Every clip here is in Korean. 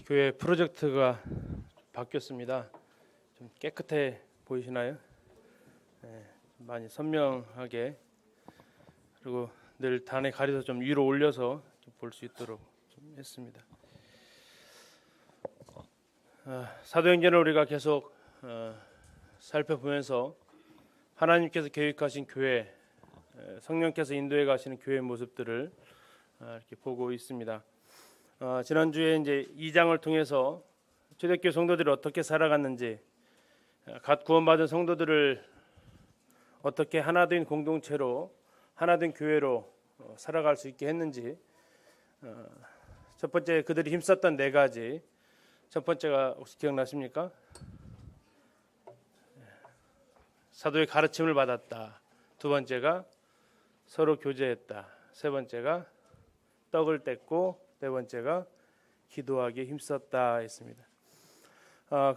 교회 프로젝트가 바뀌었습니다. 좀 깨끗해 보이시나요? 네, 많이 선명하게, 그리고 늘 단에 가려서 좀 위로 올려서 볼 수 있도록 좀 했습니다. 사도행전을 우리가 계속 살펴보면서 하나님께서 계획하신 교회, 성령께서 인도해 가시는 교회의 모습들을 이렇게 보고 있습니다. 지난주에 이제 2장을 통해서 초대교회 성도들이 어떻게 살아갔는지, 갓 구원받은 성도들을 어떻게 하나된 공동체로, 하나된 교회로 살아갈 수 있게 했는지, 첫 번째 그들이 힘썼던 네 가지. 첫 번째가 혹시 기억나십니까? 사도의 가르침을 받았다. 두 번째가 서로 교제했다. 세 번째가 떡을 뗐고, 네 번째가 기도하기에 힘썼다 했습니다.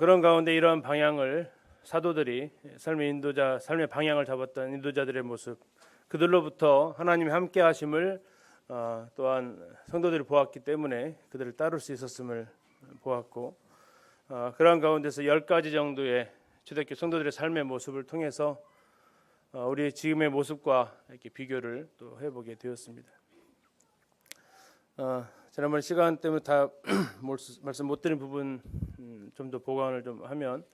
그런 가운데 이런 방향을 사도들이 삶의 인도자, 삶의 방향을 잡았던 인도자들의 모습, 그들로부터 하나님의 함께 하심을 또한 성도들이 보았기 때문에 그들을 따를 수 있었음을 보았고, 그런 가운데서 10가지 정도의 초대교회 성도들의 삶의 모습을 통해서 우리 지금의 모습과 이렇게 비교를 또 해보게 되었습니다. 지난번 시간 때문에 다 말씀 못 드린 부분 좀 더 보강을 좀 하면,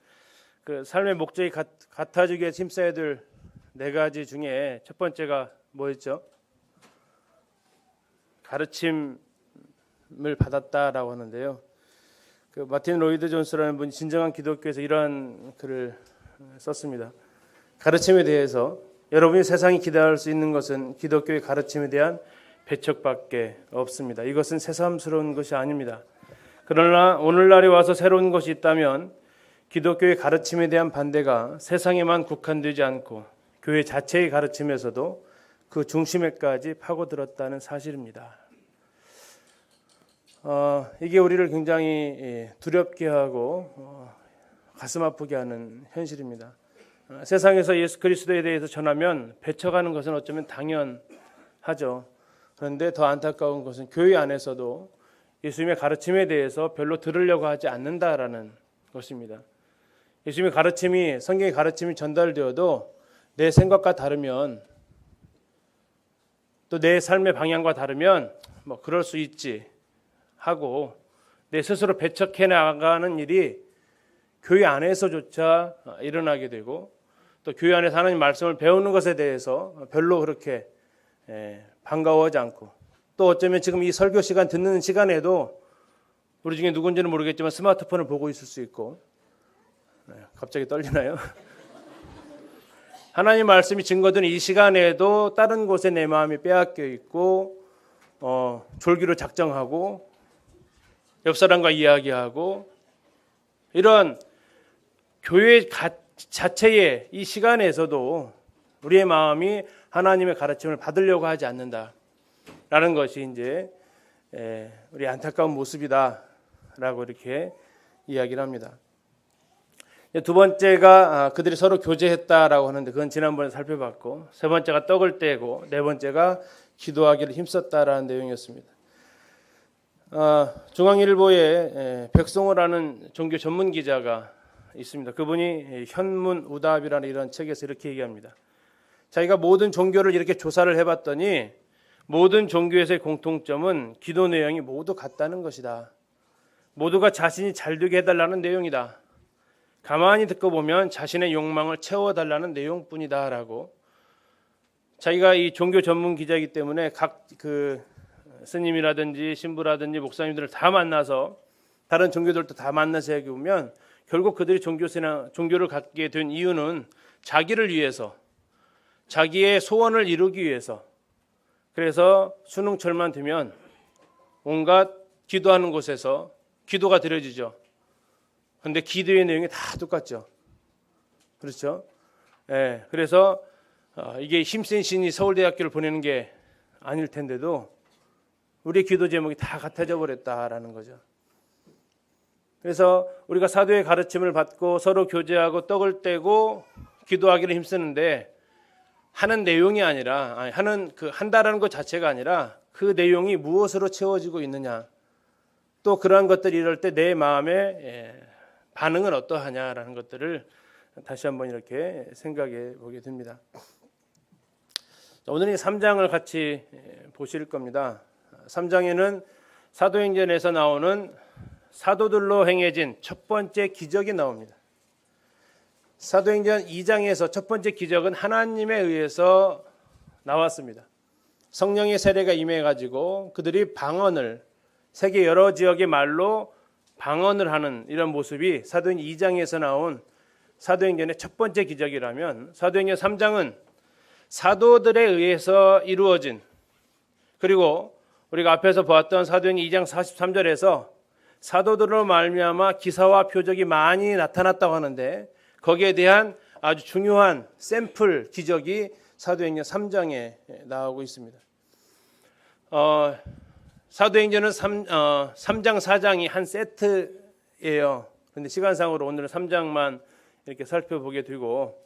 그 삶의 목적이 같아지기 위해 힘써야 될 네 가지 중에 첫 번째가 뭐였죠? 가르침을 받았다라고 하는데요. 그 마틴 로이드 존스라는 분이 진정한 기독교에서 이러한 글을 썼습니다. 가르침에 대해서 여러분이 세상이 기대할 수 있는 것은 기독교의 가르침에 대한 배척밖에 없습니다. 이것은 새삼스러운 것이 아닙니다. 그러나 오늘날에 와서 새로운 것이 있다면 기독교의 가르침에 대한 반대가 세상에만 국한되지 않고 교회 자체의 가르침에서도 그 중심에까지 파고들었다는 사실입니다. 이게 우리를 굉장히 두렵게 하고 가슴 아프게 하는 현실입니다. 세상에서 예수 그리스도에 대해서 전하면 배척하는 것은 어쩌면 당연하죠. 그런데 더 안타까운 것은 교회 안에서도 예수님의 가르침에 대해서 별로 들으려고 하지 않는다라는 것입니다. 예수님의 가르침이, 성경의 가르침이 전달되어도 내 생각과 다르면, 또 내 삶의 방향과 다르면 뭐 그럴 수 있지 하고 내 스스로 배척해 나가는 일이 교회 안에서조차 일어나게 되고, 또 교회 안에서 하나님 말씀을 배우는 것에 대해서 별로 그렇게 반가워하지 않고, 또 어쩌면 지금 이 설교 시간 듣는 시간에도 우리 중에 누군지는 모르겠지만 스마트폰을 보고 있을 수 있고, 갑자기 떨리나요? 하나님 말씀이 증거된 이 시간에도 다른 곳에 내 마음이 빼앗겨 있고, 졸기로 작정하고 옆 사람과 이야기하고, 이런 교회 자체의 이 시간에서도 우리의 마음이 하나님의 가르침을 받으려고 하지 않는다라는 것이 이제 우리 안타까운 모습이다라고 이렇게 이야기를 합니다. 두 번째가 그들이 서로 교제했다라고 하는데, 그건 지난번에 살펴봤고, 세 번째가 떡을 떼고, 네 번째가 기도하기를 힘썼다라는 내용이었습니다. 중앙일보에 백송호라는 종교 전문 기자가 있습니다. 그분이 현문우답이라는 이런 책에서 이렇게 얘기합니다. 자기가 모든 종교를 이렇게 조사를 해봤더니 모든 종교에서의 공통점은 기도 내용이 모두 같다는 것이다. 모두가 자신이 잘 되게 해달라는 내용이다. 가만히 듣고 보면 자신의 욕망을 채워달라는 내용뿐이다 라고, 자기가 이 종교 전문 기자이기 때문에 각 그 스님이라든지 신부라든지 목사님들을 다 만나서, 다른 종교들도 다 만나서 얘기해 보면 결국 그들이 종교를 갖게 된 이유는 자기를 위해서, 자기의 소원을 이루기 위해서. 그래서 수능철만 되면 온갖 기도하는 곳에서 기도가 드려지죠. 그런데 기도의 내용이 다 똑같죠. 그렇죠? 그래서 이게 힘센 신이 서울대학교를 보내는 게 아닐 텐데도 우리의 기도 제목이 다 같아져 버렸다라는 거죠. 그래서 우리가 사도의 가르침을 받고 서로 교제하고 떡을 떼고 기도하기를 힘쓰는데, 하는 내용이 아니라, 한다라는 것 자체가 아니라 그 내용이 무엇으로 채워지고 있느냐, 또 그러한 것들이 이럴 때 내 마음의 반응은 어떠하냐라는 것들을 다시 한번 이렇게 생각해 보게 됩니다. 오늘 이 3장을 같이 보실 겁니다. 3장에는 사도행전에서 나오는 사도들로 행해진 첫 번째 기적이 나옵니다. 사도행전 2장에서 첫 번째 기적은 하나님에 의해서 나왔습니다. 성령의 세례가 임해가지고 그들이 방언을 세계 여러 지역의 말로 방언을 하는 이런 모습이 사도행전 2장에서 나온 사도행전의 첫 번째 기적이라면, 사도행전 3장은 사도들에 의해서 이루어진, 그리고 우리가 앞에서 보았던 사도행전 2장 43절에서 사도들로 말미암아 기사와 표적이 많이 나타났다고 하는데, 거기에 대한 아주 중요한 샘플 기적이 사도행전 3장에 나오고 있습니다. 사도행전은 3장 4장이 한 세트예요. 근데 시간상으로 오늘은 3장만 이렇게 살펴보게 되고,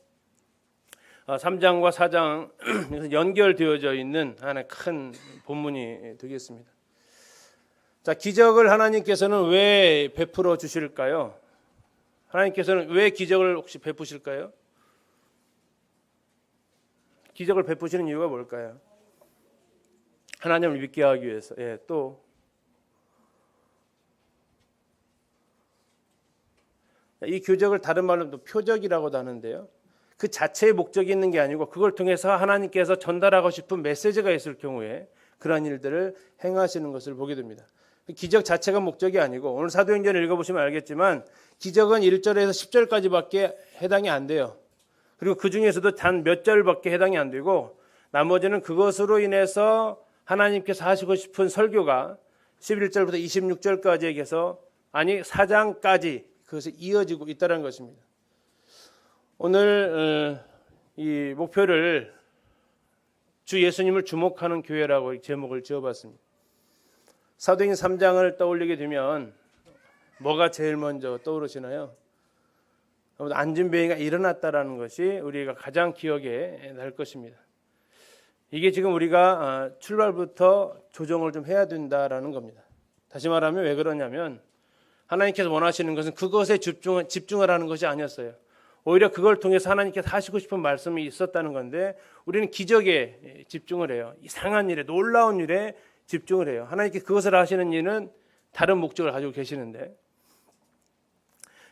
3장과 4장 연결되어져 있는 하나의 큰 본문이 되겠습니다. 자, 기적을 하나님께서는 왜 베풀어 주실까요? 하나님께서는 왜 기적을 혹시 베푸실까요? 기적을 베푸시는 이유가 뭘까요? 하나님을 믿게 하기 위해서. 또 이 기적을 다른 말로 또 표적이라고도 하는데요. 그 자체의 목적이 있는 게 아니고 그걸 통해서 하나님께서 전달하고 싶은 메시지가 있을 경우에 그러한 일들을 행하시는 것을 보게 됩니다. 기적 자체가 목적이 아니고, 오늘 사도행전을 읽어보시면 알겠지만 기적은 1절에서 10절까지밖에 해당이 안 돼요. 그리고 그 중에서도 단 몇 절밖에 해당이 안 되고, 나머지는 그것으로 인해서 하나님께서 하시고 싶은 설교가 11절부터 26절까지에서, 아니 4장까지 그것이 이어지고 있다는 것입니다. 오늘 이 목표를 주 예수님을 주목하는 교회라고 제목을 지어봤습니다. 사도행전 3장을 떠올리게 되면 뭐가 제일 먼저 떠오르시나요? 안진뱅이가 일어났다라는 것이 우리가 가장 기억에 날 것입니다. 이게 지금 우리가 출발부터 조정을 좀 해야 된다라는 겁니다. 다시 말하면 왜 그러냐면, 하나님께서 원하시는 것은 그것에 집중하라는 것이 아니었어요. 오히려 그걸 통해서 하나님께서 하시고 싶은 말씀이 있었다는 건데, 우리는 기적에 집중을 해요. 이상한 일에, 놀라운 일에 집중을 해요. 하나님께서 그것을 하시는 일은 다른 목적을 가지고 계시는데,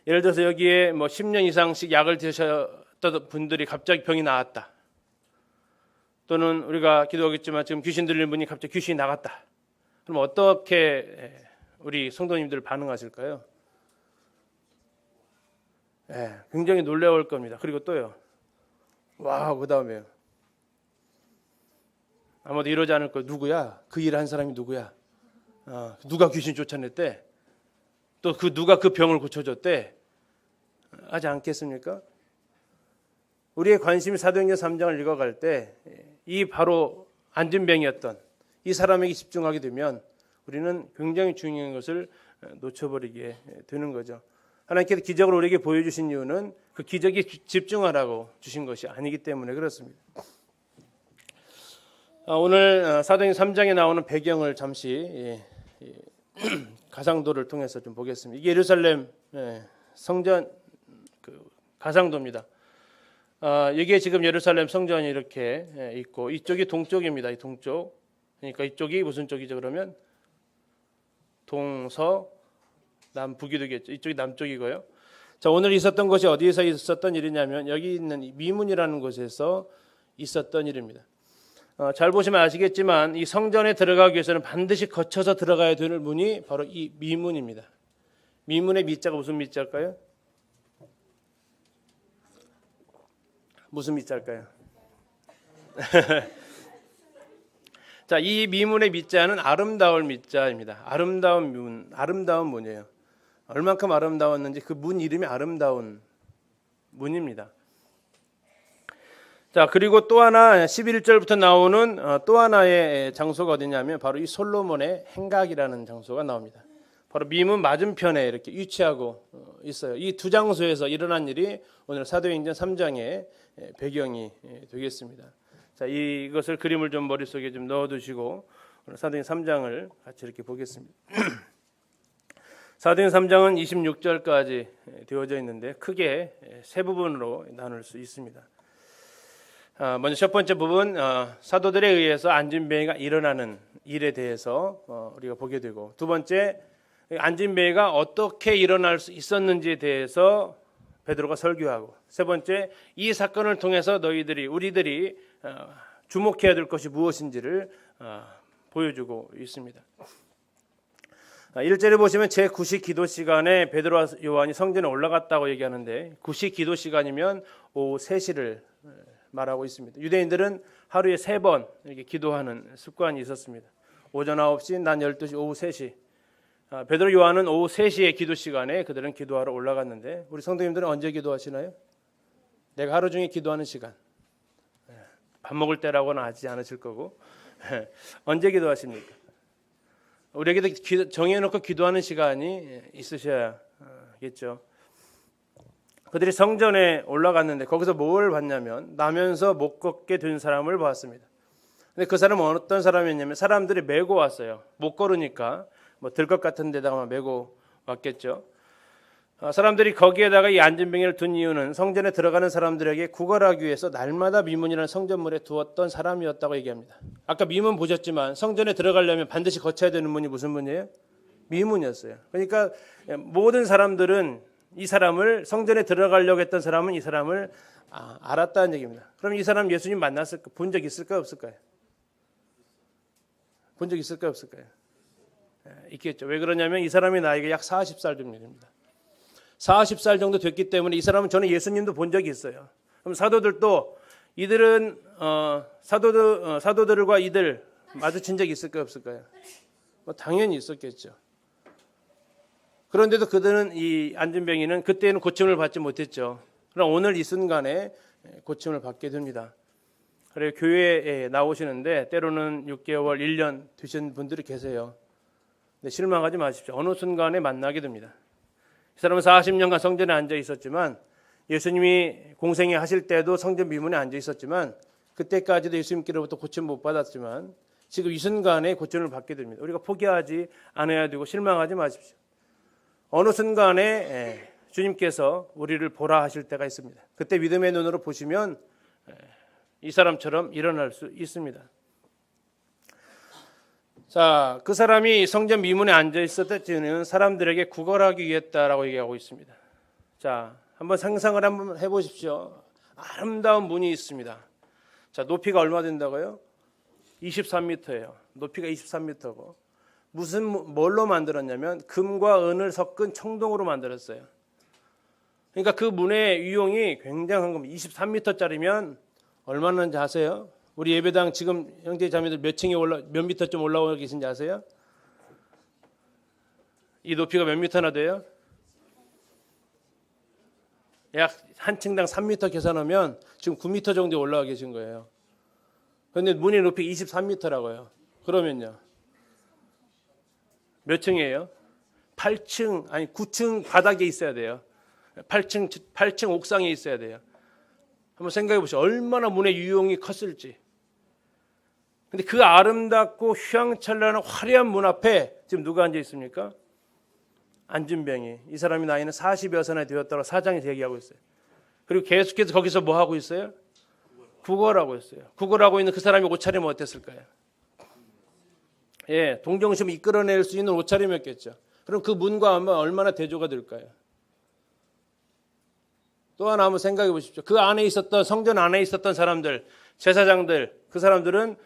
예를 들어서 여기에 10년 이상씩 약을 드셨던 분들이 갑자기 병이 나았다. 또는 우리가 기도하겠지만 지금 귀신 들린 분이 갑자기 귀신이 나갔다. 그럼 어떻게 우리 성도님들 반응하실까요? 굉장히 놀라울 겁니다. 그리고 또요, 와, 그 다음에요, 아마도 이러지 않을 거예요. 누구야? 그 일을 한 사람이 누구야? 누가 귀신 쫓아냈대? 또 누가 그 병을 고쳐줬대? 하지 않겠습니까? 우리의 관심이 사도행전 3장을 읽어갈 때 이 바로 안진병이었던 이 사람에게 집중하게 되면 우리는 굉장히 중요한 것을 놓쳐버리게 되는 거죠. 하나님께서 기적을 우리에게 보여주신 이유는 그 기적에 집중하라고 주신 것이 아니기 때문에 그렇습니다. 오늘 사도행전 3장에 나오는 배경을 잠시 가상도를 통해서 좀 보겠습니다. 이게 예루살렘 성전 가상도입니다. 여기에 지금 예루살렘 성전이 이렇게 있고, 이쪽이 동쪽입니다. 이 동쪽. 그러니까 이쪽이 무슨 쪽이죠? 그러면 동서남북이 되겠죠. 이쪽이 남쪽이고요. 자, 오늘 있었던 것이 어디에서 있었던 일이냐면 여기 있는 미문이라는 곳에서 있었던 일입니다. 잘 보시면 아시겠지만 이 성전에 들어가기 위해서는 반드시 거쳐서 들어가야 될 문이 바로 이 미문입니다. 미문의 미자가 무슨 미자일까요? 무슨 미자일까요? 자, 이 미문의 미자는 아름다울 미자입니다. 아름다운 문, 아름다운 문이에요. 얼만큼 아름다웠는지 그 문 이름이 아름다운 문입니다. 자, 그리고 또 하나 11절부터 나오는 또 하나의 장소가 어디냐면 바로 이 솔로몬의 행각이라는 장소가 나옵니다. 바로 미문 맞은편에 이렇게 위치하고 있어요. 이 두 장소에서 일어난 일이 오늘 사도행전 3장의 배경이 되겠습니다. 자, 이것을 그림을 좀 머릿속에 좀 넣어두시고 오늘 사도행전 3장을 같이 이렇게 보겠습니다. 사도행 3장은 26절까지 되어져 있는데 크게 세 부분으로 나눌 수 있습니다. 먼저 첫 번째 부분, 사도들에 의해서 안진뱅이가 일어나는 일에 대해서 우리가 보게 되고, 두 번째, 안진뱅이가 어떻게 일어날 수 있었는지에 대해서 베드로가 설교하고, 세 번째, 이 사건을 통해서 우리들이 주목해야 될 것이 무엇인지를 보여주고 있습니다. 1절에 보시면 제9시 기도 시간에 베드로와 요한이 성전에 올라갔다고 얘기하는데, 9시 기도 시간이면 오후 3시를 말하고 있습니다. 유대인들은 하루에 3번 이렇게 기도하는 습관이 있었습니다. 오전 9시, 낮 12시, 오후 3시. 베드로 요한은 오후 3시에 기도 시간에 그들은 기도하러 올라갔는데, 우리 성도님들은 언제 기도하시나요? 내가 하루 중에 기도하는 시간. 밥 먹을 때라고는 하지 않으실 거고 언제 기도하십니까? 우리에게도 정해놓고 기도하는 시간이 있으셔야겠죠. 그들이 성전에 올라갔는데 거기서 뭘 봤냐면 나면서 못 걷게 된 사람을 보았습니다. 근데 그 사람은 어떤 사람이었냐면 사람들이 메고 왔어요. 못 걸으니까 들것 같은 데다가 메고 왔겠죠. 사람들이 거기에다가 이 안진뱅이를 둔 이유는 성전에 들어가는 사람들에게 구걸하기 위해서 날마다 미문이라는 성전문에 두었던 사람이었다고 얘기합니다. 아까 미문 보셨지만 성전에 들어가려면 반드시 거쳐야 되는 문이 무슨 문이에요? 미문이었어요. 그러니까 모든 사람들은 이 사람을, 성전에 들어가려고 했던 사람은 이 사람을 알았다는 얘기입니다. 그럼 이 사람 예수님 만났을까? 본 적 있을까요? 없을까요? 본 적 있을까요? 없을까요? 있겠죠. 왜 그러냐면 이 사람이 나이가 약 40살 정도 됩니다. 40살 정도 됐기 때문에 이 사람은 저는 예수님도 본 적이 있어요. 그럼 사도들도 이들은 사도들과 이들 마주친 적이 있을까요? 없을까요? 당연히 있었겠죠. 그런데도 그들은, 이 안진뱅이는 그때는 고침을 받지 못했죠. 그럼 오늘 이 순간에 고침을 받게 됩니다. 그래 교회에 나오시는데 때로는 6개월, 1년 되신 분들이 계세요. 근데 실망하지 마십시오. 어느 순간에 만나게 됩니다. 이 사람은 40년간 성전에 앉아 있었지만, 예수님이 공생애 하실 때도 성전 미문에 앉아 있었지만, 그때까지도 예수님께로부터 고침 못 받았지만 지금 이 순간에 고침을 받게 됩니다. 우리가 포기하지 않아야 되고 실망하지 마십시오. 어느 순간에 주님께서 우리를 보라 하실 때가 있습니다. 그때 믿음의 눈으로 보시면 이 사람처럼 일어날 수 있습니다. 자, 그 사람이 성전 미문에 앉아 있었던 이유는 사람들에게 구걸하기 위했다라고 얘기하고 있습니다. 자, 한번 상상을 한번 해보십시오. 아름다운 문이 있습니다. 자, 높이가 얼마 된다고요? 23m예요. 높이가 23m고 뭘로 만들었냐면 금과 은을 섞은 청동으로 만들었어요. 그러니까 그 문의 유용이 굉장한 겁니다. 23m짜리면 얼마나인지 아세요? 우리 예배당 지금 형제 자매들 몇 미터쯤 올라와 계신지 아세요? 이 높이가 몇 미터나 돼요? 약 한 층당 3m 계산하면 지금 9m 정도 올라와 계신 거예요. 그런데 문의 높이 23m라고요. 그러면요. 몇 층이에요? 8층, 아니 9층 바닥에 있어야 돼요. 8층 옥상에 있어야 돼요. 한번 생각해 보시죠. 얼마나 문의 유용이 컸을지. 근데 그 아름답고 휘황찬란한 화려한 문 앞에 지금 누가 앉아 있습니까? 안진뱅이. 이 사람이 나이는 40여 살이 되었다고 사장이 얘기하고 있어요. 그리고 계속해서 거기서 뭐 하고 있어요? 구걸하고 있어요. 구걸하고 있는 그 사람이 옷차림은 어땠을까요? 예, 동정심을 이끌어낼 수 있는 옷차림이었겠죠. 그럼 그 문과 얼마나 대조가 될까요? 또 하나 한번 생각해 보십시오. 그 안에 있었던, 성전 안에 있었던 사람들, 제사장들, 그 사람들은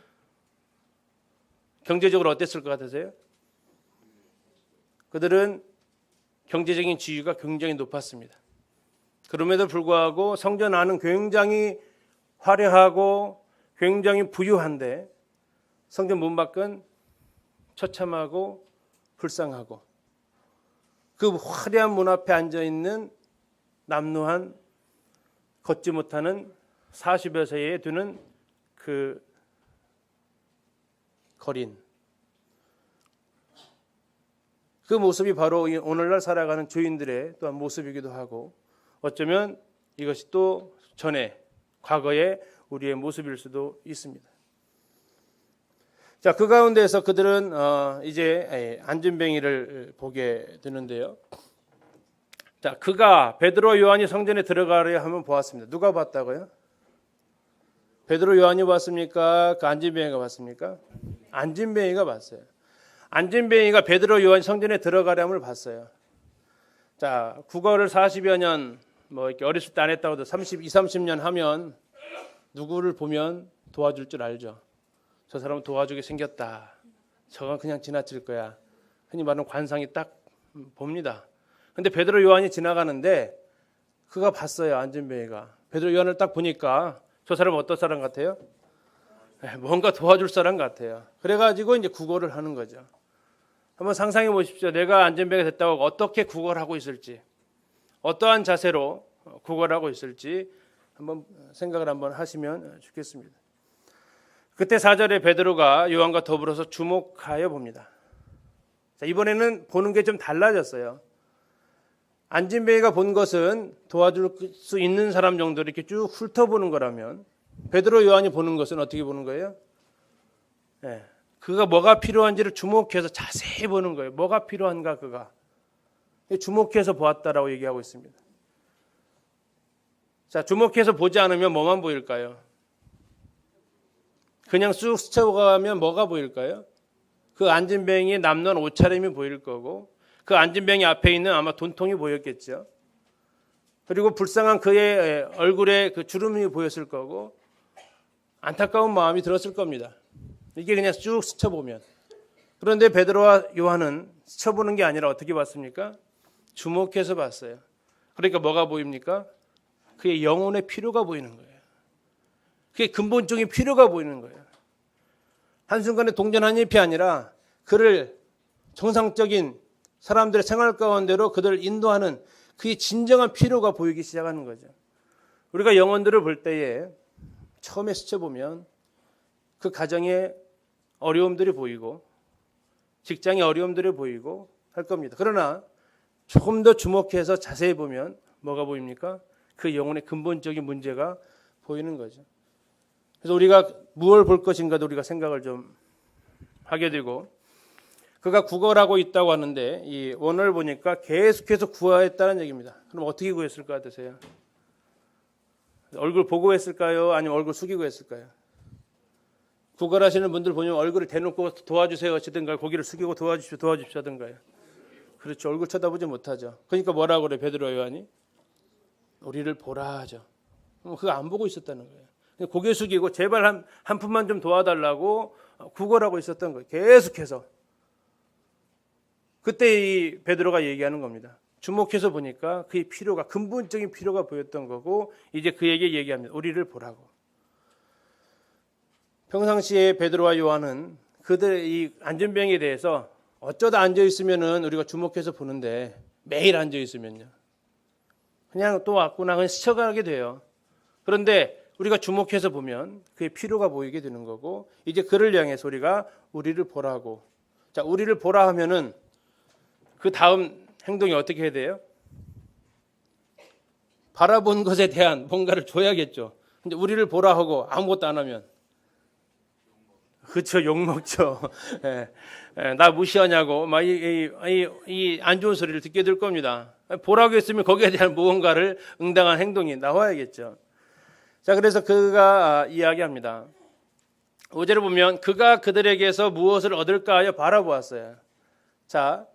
경제적으로 어땠을 것 같으세요? 그들은 경제적인 지위가 굉장히 높았습니다. 그럼에도 불구하고 성전 안은 굉장히 화려하고 굉장히 부유한데 성전 문 밖은 처참하고 불쌍하고, 그 화려한 문 앞에 앉아있는 남루한 걷지 못하는 40여 세에 드는 그 거린, 그 모습이 바로 오늘날 살아가는 주인들의 또한 모습이기도 하고, 어쩌면 이것이 또 과거의 우리의 모습일 수도 있습니다. 자, 그 가운데서 그들은 이제 안진뱅이를 보게 되는데요. 자, 그가 베드로 요한이 성전에 들어가려 하면 보았습니다. 누가 봤다고요? 베드로 요한이 봤습니까? 그 안진뱅이가 봤습니까? 안진뱅이가 봤어요. 안진뱅이가 베드로 요한 성전에 들어가려함을 봤어요. 자, 국어를 40여 년 뭐 이렇게 어렸을 때 안 했다고 해도 30년 하면 누구를 보면 도와줄 줄 알죠. 저 사람은 도와주게 생겼다. 저건 그냥 지나칠 거야. 흔히 말하는 관상이 딱 봅니다. 근데 베드로 요한이 지나가는데 그가 봤어요. 안진뱅이가. 베드로 요한을 딱 보니까 저 사람은 어떤 사람 같아요? 뭔가 도와줄 사람 같아요. 그래가지고 이제 구걸을 하는 거죠. 한번 상상해 보십시오. 내가 안진뱅이가 됐다고 어떻게 구걸을 하고 있을지, 어떠한 자세로 구걸을 하고 있을지 한번 생각을 한번 하시면 좋겠습니다. 그때 4절에 베드로가 요한과 더불어서 주목하여 봅니다. 자, 이번에는 보는 게 좀 달라졌어요. 안진뱅이가 본 것은 도와줄 수 있는 사람 정도로 이렇게 쭉 훑어보는 거라면 베드로 요한이 보는 것은 어떻게 보는 거예요? 네. 그가 뭐가 필요한지를 주목해서 자세히 보는 거예요. 뭐가 필요한가 그가. 주목해서 보았다라고 얘기하고 있습니다. 자, 주목해서 보지 않으면 뭐만 보일까요? 그냥 쑥 스쳐가면 뭐가 보일까요? 그 안진뱅이의 남는 옷차림이 보일 거고 그 안진뱅이 앞에 있는 아마 돈통이 보였겠죠. 그리고 불쌍한 그의 얼굴에 그 주름이 보였을 거고 안타까운 마음이 들었을 겁니다. 이게 그냥 쭉 스쳐보면. 그런데 베드로와 요한은 스쳐보는 게 아니라 어떻게 봤습니까? 주목해서 봤어요. 그러니까 뭐가 보입니까? 그의 영혼의 필요가 보이는 거예요. 그의 근본적인 필요가 보이는 거예요. 한순간에 동전한 잎이 아니라 그를 정상적인 사람들의 생활 가운데로 그들을 인도하는 그의 진정한 필요가 보이기 시작하는 거죠. 우리가 영혼들을 볼 때에 처음에 스쳐보면 그 가정에 어려움들이 보이고 직장의 어려움들이 보이고 할 겁니다. 그러나 조금 더 주목해서 자세히 보면 뭐가 보입니까? 그 영혼의 근본적인 문제가 보이는 거죠. 그래서 우리가 무엇을 볼 것인가도 우리가 생각을 좀 하게 되고 그가 구걸하고 있다고 하는데 이 원어를 보니까 계속해서 구하였다는 얘기입니다. 그럼 어떻게 구했을 것 같으세요? 얼굴 보고 했을까요? 아니면 얼굴 숙이고 했을까요? 구걸하시는 분들 보면 얼굴을 대놓고 도와주세요 하시든가 고개를 숙이고 도와주십시오 하든가요. 그렇죠. 얼굴 쳐다보지 못하죠. 그러니까 뭐라고 그래 베드로 요한이? 우리를 보라 하죠. 그거 안 보고 있었다는 거예요. 고개 숙이고 제발 한 푼만 좀 도와달라고 구걸하고 있었던 거예요. 계속해서. 그때 이 베드로가 얘기하는 겁니다. 주목해서 보니까 그의 필요가 근본적인 필요가 보였던 거고 이제 그에게 얘기합니다. 우리를 보라고. 평상시에 베드로와 요한은 그들의 이 안진뱅이에 대해서 어쩌다 앉아 있으면은 우리가 주목해서 보는데 매일 앉아 있으면요. 그냥 또 왔구나 그냥 스쳐가게 돼요. 그런데 우리가 주목해서 보면 그의 필요가 보이게 되는 거고 이제 그를 향해서 우리가 우리를 보라고. 자, 우리를 보라 하면은 그 다음 행동이 어떻게 해야 돼요? 바라본 것에 대한 뭔가를 줘야겠죠. 근데 우리를 보라 하고 아무것도 안 하면 그렇죠. 욕먹죠. 나 무시하냐고 막 이 안 좋은 소리를 듣게 될 겁니다. 보라고 했으면 거기에 대한 무언가를 응당한 행동이 나와야겠죠. 자, 그래서 그가 이야기합니다. 5절을 보면 그가 그들에게서 무엇을 얻을까 하여 바라보았어요. 자,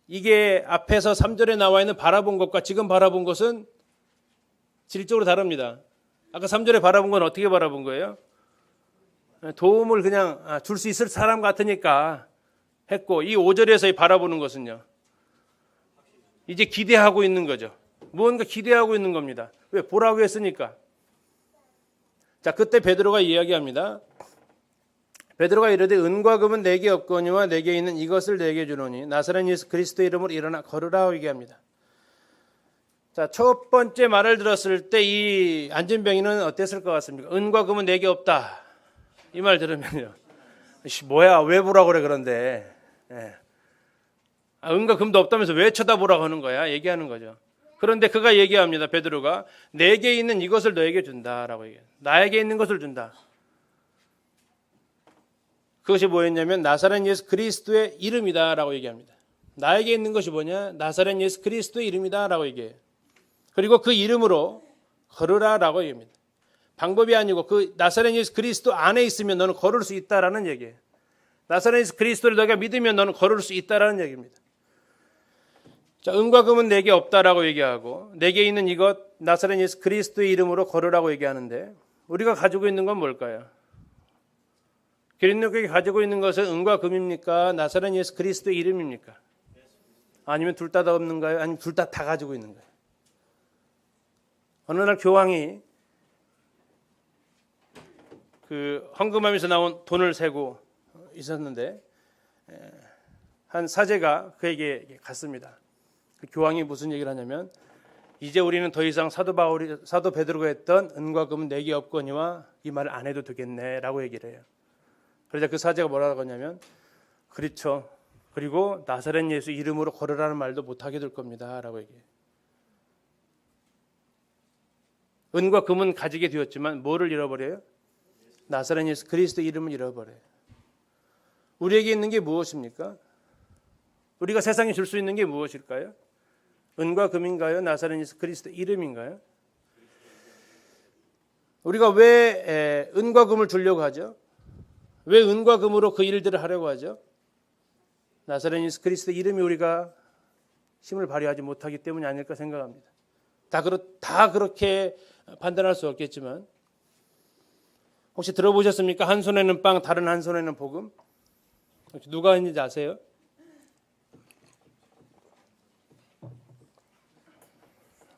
이게 앞에서 3절에 나와 있는 바라본 것과 지금 바라본 것은 질적으로 다릅니다. 아까 3절에 바라본 건 어떻게 바라본 거예요? 도움을 그냥 줄 수 있을 사람 같으니까 했고 이 5절에서 바라보는 것은요. 이제 기대하고 있는 거죠. 무언가 기대하고 있는 겁니다. 왜? 보라고 했으니까. 자, 그때 베드로가 이야기합니다. 베드로가 이르되 은과 금은 내게 없거니와 내게 있는 이것을 내게 주노니 나사렛 예수 그리스도의 이름으로 일어나 걸으라 얘기합니다. 자, 첫 번째 말을 들었을 때 이 안진뱅이는 어땠을 것 같습니까? 은과 금은 내게 없다. 이 말 들으면요. 뭐야 왜 보라 그래 그런데. 은과 금도 없다면서 왜 쳐다보라고 하는 거야? 얘기하는 거죠. 그런데 그가 얘기합니다. 베드로가 내게 있는 이것을 너에게 준다라고 얘기해요. 나에게 있는 것을 준다. 그것이 뭐였냐면 나사렛 예수 그리스도의 이름이다라고 얘기합니다. 나에게 있는 것이 뭐냐? 나사렛 예수 그리스도의 이름이다라고 얘기해요. 그리고 그 이름으로 걸으라라고 얘기합니다. 방법이 아니고 그 나사렛 예수 그리스도 안에 있으면 너는 걸을 수 있다라는 얘기예요. 나사렛 예수 그리스도를 너희가 믿으면 너는 걸을 수 있다라는 얘기입니다. 자, 은과 금은 내게 없다라고 얘기하고 내게 있는 이것 나사렛 예수 그리스도의 이름으로 걸으라고 얘기하는데 우리가 가지고 있는 건 뭘까요? 그리스도께 가지고 있는 것은 은과 금입니까? 나사렛 예수 그리스도의 이름입니까? 아니면 둘 다 없는가요? 아니면 둘 다 가지고 있는가요? 어느 날 교황이 그 헌금함에서 나온 돈을 세고 있었는데 한 사제가 그에게 갔습니다. 그 교황이 무슨 얘기를 하냐면 이제 우리는 더 이상 사도 베드로가 했던 은과 금은 내게 없거니와 이 말을 안 해도 되겠네라고 얘기를 해요. 그러자 그 사제가 뭐라고 하냐면 그렇죠. 그리고 나사렛 예수 이름으로 걸으라는 말도 못하게 될 겁니다라고 얘기해요. 은과 금은 가지게 되었지만 뭐를 잃어버려요? 나사렛 예수 그리스도 이름을 잃어버려요. 우리에게 있는 게 무엇입니까? 우리가 세상에 줄 수 있는 게 무엇일까요? 은과 금인가요? 나사렛 예수 그리스도 이름인가요? 우리가 왜 은과 금을 주려고 하죠? 왜 은과 금으로 그 일들을 하려고 하죠? 나사렛 예수 그리스도 이름이 우리가 힘을 발휘하지 못하기 때문이 아닐까 생각합니다. 다 그렇게 판단할 수 없겠지만 혹시 들어보셨습니까? 한 손에는 빵, 다른 한 손에는 복음? 누가 했는지 아세요?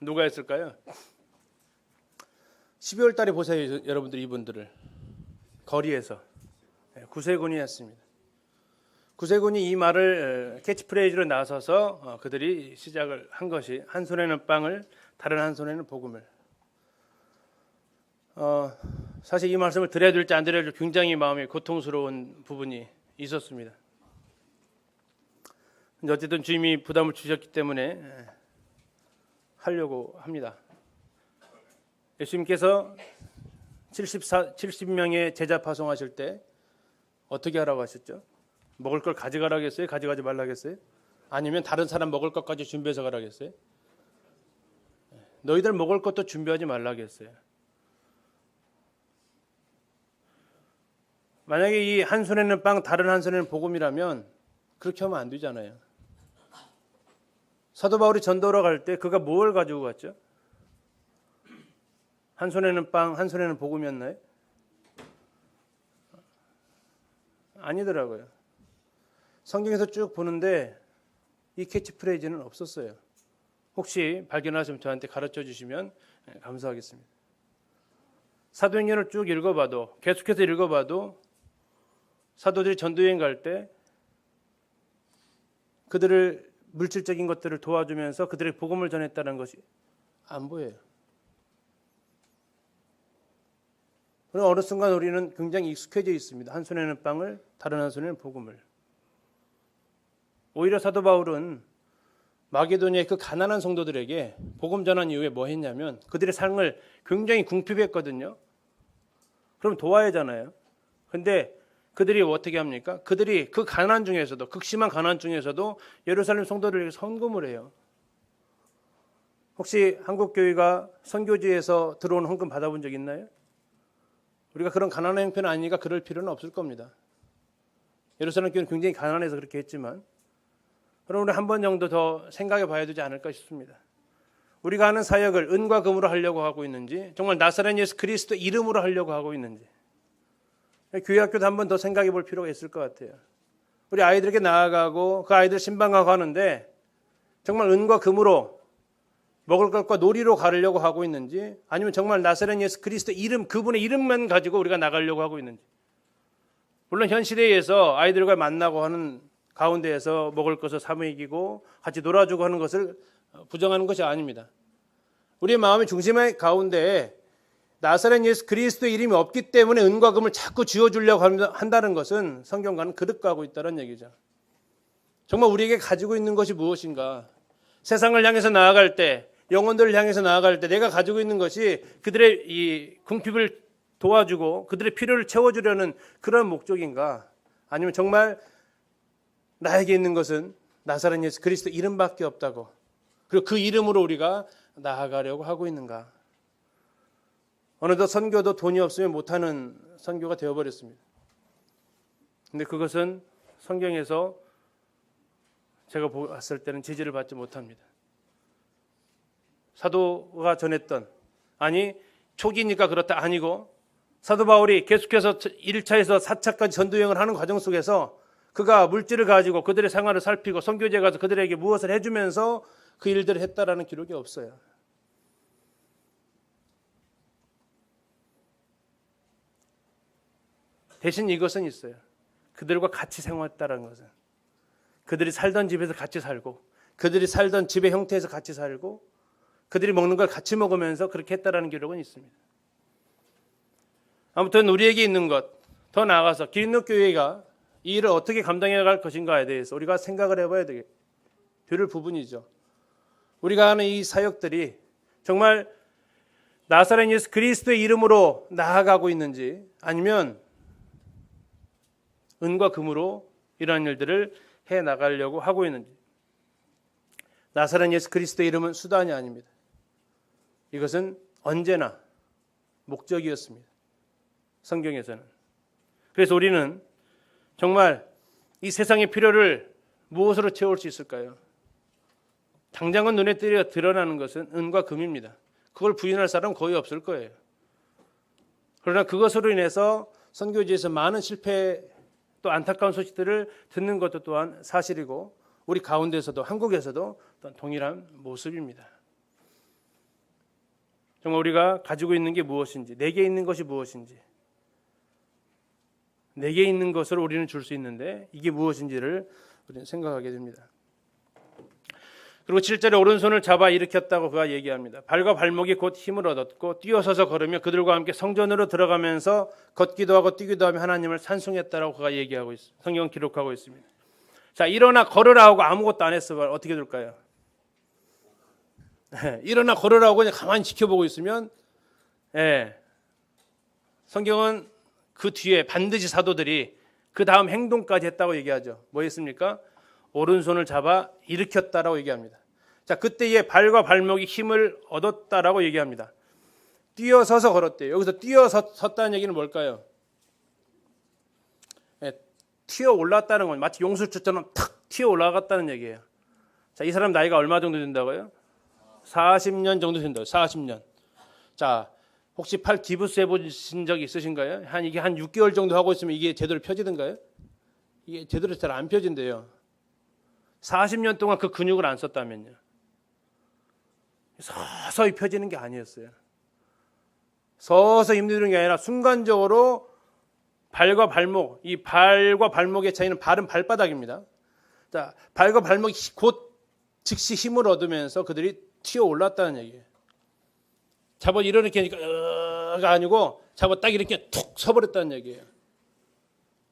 누가 했을까요? 12월 달에 보세요, 여러분들 이분들을. 거리에서. 구세군이 했습니다. 구세군이 이 말을 캐치프레이즈로 나서서 그들이 시작을 한 것이 한 손에는 빵을, 다른 한 손에는 복음을. 사실 이 말씀을 드려야 될지 안 드려야 될지 굉장히 마음이 고통스러운 부분이 있었습니다. 어쨌든 주님이 부담을 주셨기 때문에 하려고 합니다. 예수님께서 70명의 제자 파송하실 때 어떻게 하라고 하셨죠? 먹을 걸 가져가라고 했어요? 가져가지 말라고 했어요? 아니면 다른 사람 먹을 것까지 준비해서 가라고 했어요? 너희들 먹을 것도 준비하지 말라고 했어요. 만약에 이 한 손에는 빵, 다른 한 손에는 복음이라면 그렇게 하면 안 되잖아요. 사도 바울이 전도로 갈 때 그가 뭘 가지고 갔죠? 한 손에는 빵, 한 손에는 복음이었나요? 아니더라고요. 성경에서 쭉 보는데 이 캐치프레이즈는 없었어요. 혹시 발견하시면 저한테 가르쳐 주시면 감사하겠습니다. 사도행전을 쭉 읽어봐도 계속해서 읽어봐도 사도들이 전도여행 갈 때 그들을 물질적인 것들을 도와주면서 그들의 복음을 전했다는 것이 안 보여요. 그럼 어느 순간 우리는 굉장히 익숙해져 있습니다. 한 손에는 빵을, 다른 한 손에는 복음을. 오히려 사도 바울은 마게도니아의 그 가난한 성도들에게 복음 전한 이후에 뭐 했냐면 그들의 삶을 굉장히 궁핍했거든요. 그럼 도와야 하잖아요. 근데 그들이 어떻게 합니까? 그들이 그 가난 중에서도, 극심한 가난 중에서도 예루살렘 성도들에게 헌금을 해요. 혹시 한국교회가 선교지에서 들어온 헌금 받아본 적 있나요? 우리가 그런 가난한 형편은 아니니까 그럴 필요는 없을 겁니다. 예루살렘 교회는 굉장히 가난해서 그렇게 했지만 그럼 우리 한 번 정도 더 생각해 봐야 되지 않을까 싶습니다. 우리가 하는 사역을 은과 금으로 하려고 하고 있는지 정말 나사렛 예수 그리스도 이름으로 하려고 하고 있는지 교회 학교도 한 번 더 생각해 볼 필요가 있을 것 같아요. 우리 아이들에게 나아가고 그 아이들 신방하고 하는데 정말 은과 금으로 먹을 것과 놀이로 가려고 하고 있는지 아니면 정말 나사렛 예수 그리스도 이름 그분의 이름만 가지고 우리가 나가려고 하고 있는지. 물론 현 시대에서 아이들과 만나고 하는 가운데에서 먹을 것을 사먹이고 같이 놀아주고 하는 것을 부정하는 것이 아닙니다. 우리의 마음의 중심의 가운데에 나사렛 예수 그리스도의 이름이 없기 때문에 은과 금을 자꾸 쥐어주려고 한다는 것은 성경과는 그릇가고 있다는 얘기죠. 정말 우리에게 가지고 있는 것이 무엇인가? 세상을 향해서 나아갈 때, 영혼들을 향해서 나아갈 때 내가 가지고 있는 것이 그들의 이 궁핍을 도와주고 그들의 필요를 채워주려는 그런 목적인가? 아니면 정말 나에게 있는 것은 나사렛 예수 그리스도 이름밖에 없다고, 그리고 그 이름으로 우리가 나아가려고 하고 있는가? 어느덧 선교도 돈이 없으면 못하는 선교가 되어버렸습니다. 근데 그것은 성경에서 제가 봤을 때는 지지를 받지 못합니다. 사도가 전했던, 아니 초기니까 그렇다 아니고, 사도 바울이 계속해서 1차에서 4차까지 전도여행을 하는 과정 속에서 그가 물질을 가지고 그들의 생활을 살피고 선교지에 가서 그들에게 무엇을 해주면서 그 일들을 했다라는 기록이 없어요. 대신 이것은 있어요. 그들과 같이 생활했다는 것은, 그들이 살던 집에서 같이 살고, 그들이 살던 집의 형태에서 같이 살고, 그들이 먹는 걸 같이 먹으면서 그렇게 했다라는 기록은 있습니다. 아무튼 우리에게 있는 것, 더 나아가서 기린노교회가 이 일을 어떻게 감당해 갈 것인가에 대해서 우리가 생각을 해봐야 될 부분이죠. 우리가 하는 이 사역들이 정말 나사렛 예수 그리스도의 이름으로 나아가고 있는지, 아니면 은과 금으로 이러한 일들을 해나가려고 하고 있는지. 나사렛 예수 그리스도의 이름은 수단이 아닙니다. 이것은 언제나 목적이었습니다. 성경에서는. 그래서 우리는 정말 이 세상의 필요를 무엇으로 채울 수 있을까요? 당장은 눈에 띄어 드러나는 것은 은과 금입니다. 그걸 부인할 사람은 거의 없을 거예요. 그러나 그것으로 인해서 선교지에서 많은 실패, 또 안타까운 소식들을 듣는 것도 또한 사실이고, 우리 가운데서도 한국에서도 또한 동일한 모습입니다. 정말 우리가 가지고 있는 게 무엇인지, 내게 있는 것이 무엇인지, 내게 있는 것을 우리는 줄 수 있는데 이게 무엇인지를 우리는 생각하게 됩니다. 그리고 7절에 오른손을 잡아 일으켰다고 그가 얘기합니다. 발과 발목이 곧 힘을 얻었고 뛰어서서 걸으며 그들과 함께 성전으로 들어가면서 걷기도 하고 뛰기도 하며 하나님을 찬송했다라고 그가 얘기하고 있습니다. 성경은 기록하고 있습니다. 자, 일어나 걸으라 하고 아무것도 안 했으면 어떻게 될까요? 일어나 걸으라고 그냥 가만히 지켜보고 있으면, 성경은 그 뒤에 반드시 사도들이 그 다음 행동까지 했다고 얘기하죠. 뭐 했습니까? 오른손을 잡아 일으켰다라고 얘기합니다. 자, 그때의 발과 발목이 힘을 얻었다라고 얘기합니다. 뛰어서서 걸었대요. 여기서 뛰어섰다는 얘기는 뭘까요? 튀어 올랐다는 건 마치 용술주처럼 탁 튀어 올라갔다는 얘기예요. 자, 이 사람 나이가 얼마 정도 된다고요? 40년 정도 된다고요. 40년. 자, 혹시 팔 기부스 해보신 적 있으신가요? 이게 한 6개월 정도 하고 있으면 이게 제대로 펴지던가요? 이게 제대로 잘 안 펴진대요. 40년 동안 그 근육을 안 썼다면요. 서서히 펴지는 게 아니었어요. 서서히 힘들는 게 아니라 순간적으로 발과 발목, 이 발과 발목의 차이는 발은 발바닥입니다. 자, 발과 발목이 곧 즉시 힘을 얻으면서 그들이 튀어 올랐다는 얘기예요. 잡아 이렇게 하니까 아니고 잡아 딱 이렇게 툭 서버렸다는 얘기예요.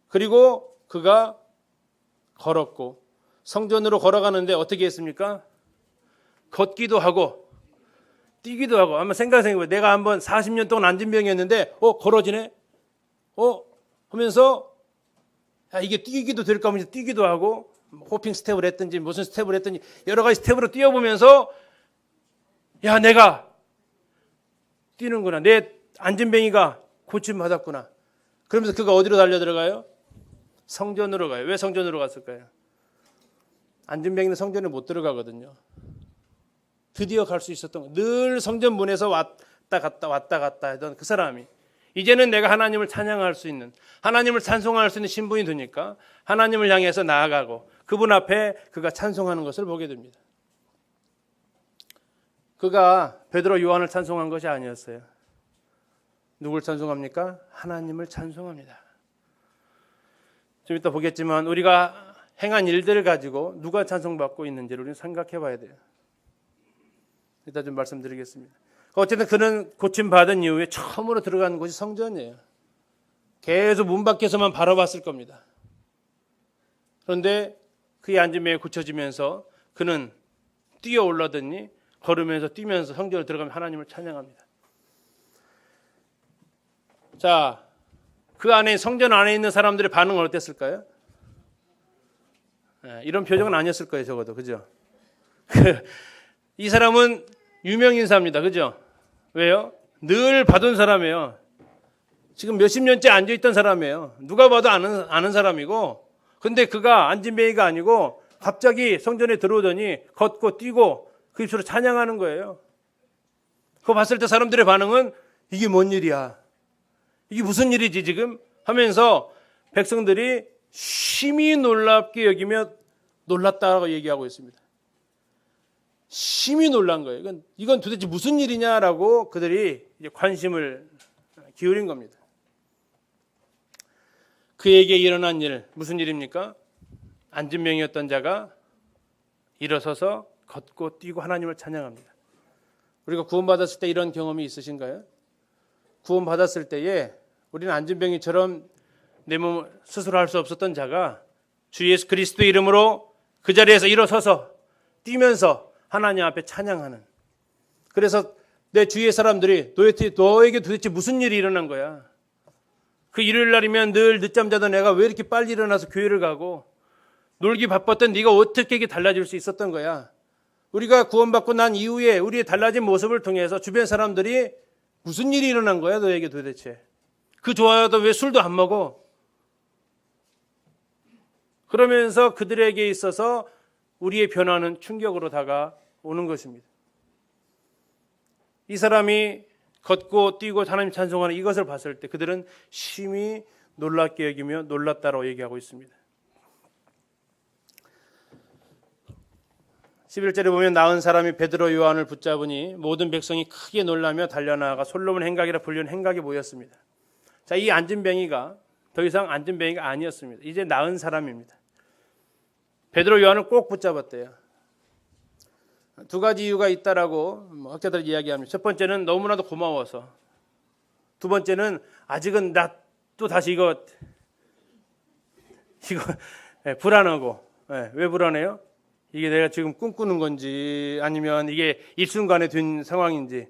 그리고 그가 걸었고 성전으로 걸어가는데 어떻게 했습니까? 걷기도 하고 뛰기도 하고. 한번 생각해보세요. 내가 한번 40년 동안 안진병이었는데 걸어지네? 하면서 이게 뛰기도 될까 하면서 뛰기도 하고, 호핑 스텝을 했든지 무슨 스텝을 했든지 여러 가지 스텝으로 뛰어보면서 내가 뛰는구나. 내 안진병이가 고침받았구나. 그러면서 그가 어디로 달려들어가요? 성전으로 가요. 왜 성전으로 갔을까요? 안진병이는 성전에 못 들어가거든요. 드디어 갈 수 있었던 거. 늘 성전 문에서 왔다 갔다 하던 그 사람이 이제는 내가 하나님을 찬양할 수 있는, 하나님을 찬송할 수 있는 신분이 되니까 하나님을 향해서 나아가고 그분 앞에 그가 찬송하는 것을 보게 됩니다. 그가 베드로 요한을 찬송한 것이 아니었어요. 누굴 찬송합니까? 하나님을 찬송합니다. 좀 이따 보겠지만 우리가 행한 일들을 가지고 누가 찬송받고 있는지를 우리는 생각해 봐야 돼요. 이따 좀 말씀드리겠습니다. 어쨌든 그는 고침받은 이후에 처음으로 들어가는 곳이 성전이에요. 계속 문 밖에서만 바라봤을 겁니다. 그런데 그의 안진병이 고쳐지면서 그는 뛰어 올라더니 걸으면서 뛰면서 성전으로 들어가면 하나님을 찬양합니다. 자, 그 안에 성전 안에 있는 사람들의 반응은 어땠을까요? 이런 표정은 아니었을 거예요, 적어도. 그죠? 이 사람은 유명인사입니다. 그죠? 왜요? 늘 받은 사람이에요. 지금 몇십 년째 앉아있던 사람이에요. 누가 봐도 아는 사람이고, 근데 그가 안진뱅이가 아니고 갑자기 성전에 들어오더니 걷고 뛰고 그 입술로 찬양하는 거예요. 그거 봤을 때 사람들의 반응은 이게 뭔 일이야? 이게 무슨 일이지 지금? 하면서 백성들이 심히 놀랍게 여기며 놀랐다고 얘기하고 있습니다. 심히 놀란 거예요. 이건 도대체 무슨 일이냐라고 그들이 이제 관심을 기울인 겁니다. 그에게 일어난 일, 무슨 일입니까? 안진병이었던 자가 일어서서 걷고 뛰고 하나님을 찬양합니다. 우리가 구원받았을 때 이런 경험이 있으신가요? 구원받았을 때에 우리는 안진병이처럼 내 몸을 스스로 할 수 없었던 자가 주 예수 그리스도 이름으로 그 자리에서 일어서서 뛰면서 하나님 앞에 찬양하는, 그래서 내 주위의 사람들이 너에게 도대체 무슨 일이 일어난 거야? 그 일요일 날이면 늘 늦잠 자던 애가 왜 이렇게 빨리 일어나서 교회를 가고 놀기 바빴던 네가 어떻게 이게 달라질 수 있었던 거야? 우리가 구원받고 난 이후에 우리의 달라진 모습을 통해서 주변 사람들이 무슨 일이 일어난 거야 너에게 도대체? 그 좋아요도 왜 술도 안 먹어? 그러면서 그들에게 있어서 우리의 변화는 충격으로 다가오는 것입니다. 이 사람이 걷고 뛰고 하나님 찬송하는 이것을 봤을 때 그들은 심히 놀랍게 여기며 놀랐다라고 얘기하고 있습니다. 11절에 보면 나은 사람이 베드로 요한을 붙잡으니 모든 백성이 크게 놀라며 달려나가 솔로몬 행각이라 불리는 행각에 모였습니다. 자, 이 안진뱅이가 더 이상 안진뱅이가 아니었습니다. 이제 나은 사람입니다. 베드로 요한을 꼭 붙잡았대요. 두 가지 이유가 있다라고 학자들 이야기합니다. 첫 번째는 너무나도 고마워서, 두 번째는 아직은 나 또 다시 이거 불안하고. 왜 불안해요? 이게 내가 지금 꿈꾸는 건지 아니면 이게 일순간에 된 상황인지,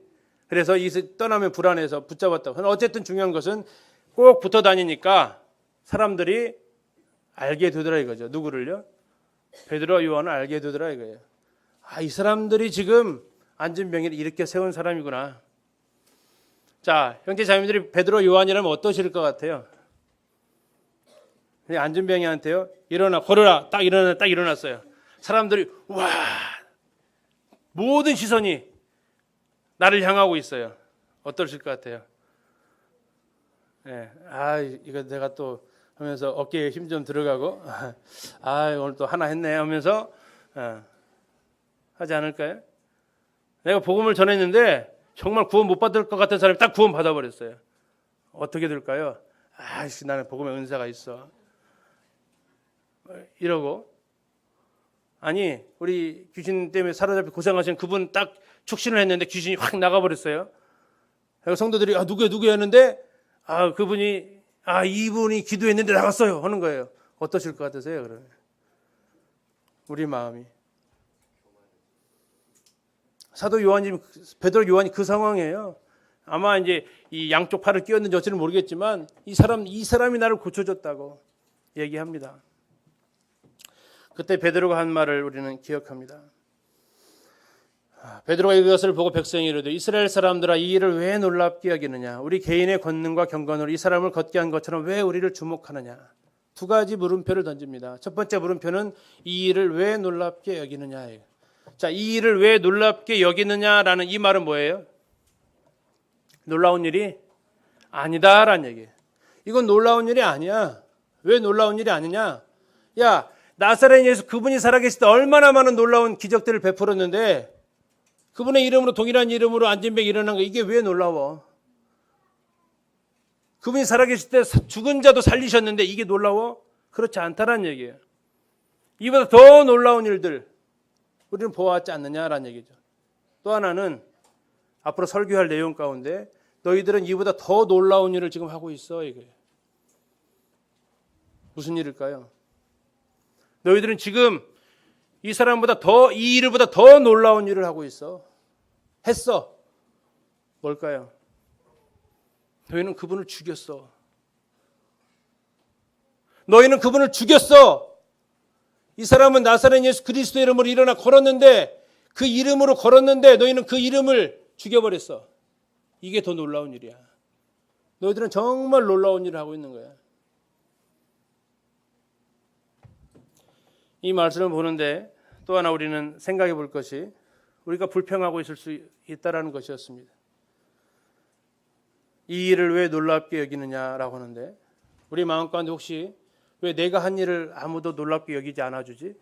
그래서 떠나면 불안해서 붙잡았다고. 어쨌든 중요한 것은 꼭 붙어 다니니까 사람들이 알게 되더라 이거죠. 누구를요? 베드로 요한을 알게 되더라 이거예요. 이 사람들이 지금 안진병이를 이렇게 세운 사람이구나. 자, 형제 자매들이 베드로 요한이라면 어떠실 것 같아요? 안진병이한테요, 일어나 걸어라, 딱 일어났어요. 사람들이 와, 모든 시선이 나를 향하고 있어요. 어떠실 것 같아요? 이거 내가 또 하면서 어깨에 힘 좀 들어가고, 오늘 또 하나 했네 하면서 하지 않을까요? 내가 복음을 전했는데 정말 구원 못 받을 것 같은 사람이 딱 구원 받아버렸어요. 어떻게 될까요? 나는 복음의 은사가 있어. 이러고, 아니 우리 귀신 때문에 사로잡혀 고생하신 그분 딱 축신을 했는데 귀신이 확 나가버렸어요. 성도들이 누구야 했는데 그분이 이분이 기도했는데 나갔어요 하는 거예요. 어떠실 것 같으세요? 그러면 우리 마음이, 사도 요한이, 베드로 요한이 그 상황이에요. 아마 이제 이 양쪽 팔을 끼웠는지 어찌는 모르겠지만 이 사람이 나를 고쳐줬다고 얘기합니다. 그때 베드로가 한 말을 우리는 기억합니다. 베드로가 이것을 보고 백성이 이르되 이스라엘 사람들아 이 일을 왜 놀랍게 여기느냐? 우리 개인의 권능과 경건으로 이 사람을 걷게 한 것처럼 왜 우리를 주목하느냐? 두 가지 물음표를 던집니다. 첫 번째 물음표는 이 일을 왜 놀랍게 여기느냐? 자, 이 일을 왜 놀랍게 여기느냐라는 이 말은 뭐예요? 놀라운 일이 아니다라는 얘기예요. 이건 놀라운 일이 아니야. 왜 놀라운 일이 아니냐? 야, 나사렛 예수 그분이 살아계실 때 얼마나 많은 놀라운 기적들을 베풀었는데 그분의 이름으로, 동일한 이름으로 안진병이 일어난 거, 이게 왜 놀라워? 그분이 살아계실 때 죽은 자도 살리셨는데 이게 놀라워? 그렇지 않다라는 얘기예요. 이보다 더 놀라운 일들 우리는 보아왔지 않느냐라는 얘기죠. 또 하나는 앞으로 설교할 내용 가운데 너희들은 이보다 더 놀라운 일을 지금 하고 있어, 이거예요. 무슨 일일까요? 너희들은 지금 이 사람보다 이 일보다 더 놀라운 일을 하고 있어. 했어. 뭘까요? 너희는 그분을 죽였어. 너희는 그분을 죽였어. 이 사람은 나사렛 예수 그리스도의 이름으로 일어나 걸었는데 그 이름으로 걸었는데 너희는 그 이름을 죽여버렸어. 이게 더 놀라운 일이야. 너희들은 정말 놀라운 일을 하고 있는 거야. 이 말씀을 보는데 또 하나 우리는 생각해 볼 것이 우리가 불평하고 있을 수 있다라는 것이었습니다. 이 일을 왜 놀랍게 여기느냐라고 하는데 우리 마음 가운데 혹시 왜 내가 한 일을 아무도 놀랍게 여기지 않아주지?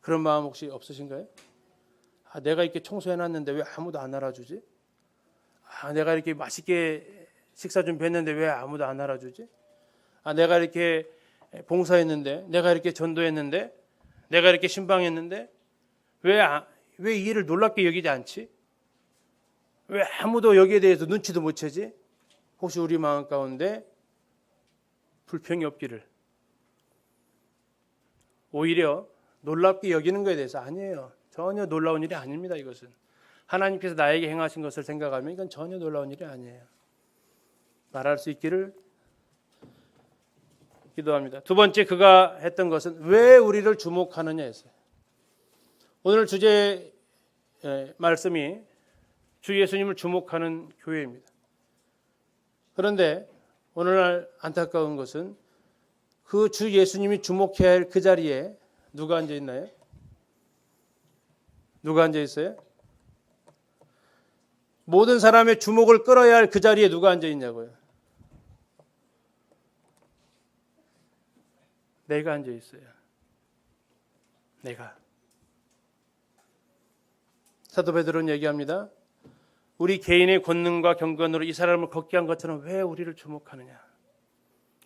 그런 마음 혹시 없으신가요? 내가 이렇게 청소해놨는데 왜 아무도 안 알아주지? 내가 이렇게 맛있게 식사 준비했는데 왜 아무도 안 알아주지? 내가 이렇게 봉사했는데, 내가 이렇게 전도했는데, 내가 이렇게 신방했는데 왜 이 일을 놀랍게 여기지 않지? 왜 아무도 여기에 대해서 눈치도 못 채지? 혹시 우리 마음 가운데 불평이 없기를. 오히려 놀랍게 여기는 것에 대해서 아니에요. 전혀 놀라운 일이 아닙니다. 이것은 하나님께서 나에게 행하신 것을 생각하면 이건 전혀 놀라운 일이 아니에요. 말할 수 있기를 기도합니다. 두 번째 그가 했던 것은 왜 우리를 주목하느냐 했어요. 오늘 주제 말씀이 주 예수님을 주목하는 교회입니다. 그런데 오늘날 안타까운 것은 그 주 예수님이 주목해야 할 그 자리에 누가 앉아 있나요? 누가 앉아 있어요? 모든 사람의 주목을 끌어야 할 그 자리에 누가 앉아 있냐고요? 내가 앉아 있어요. 내가. 사도 베드로는 얘기합니다. 우리 개인의 권능과 경건으로 이 사람을 걷게 한 것처럼 왜 우리를 주목하느냐.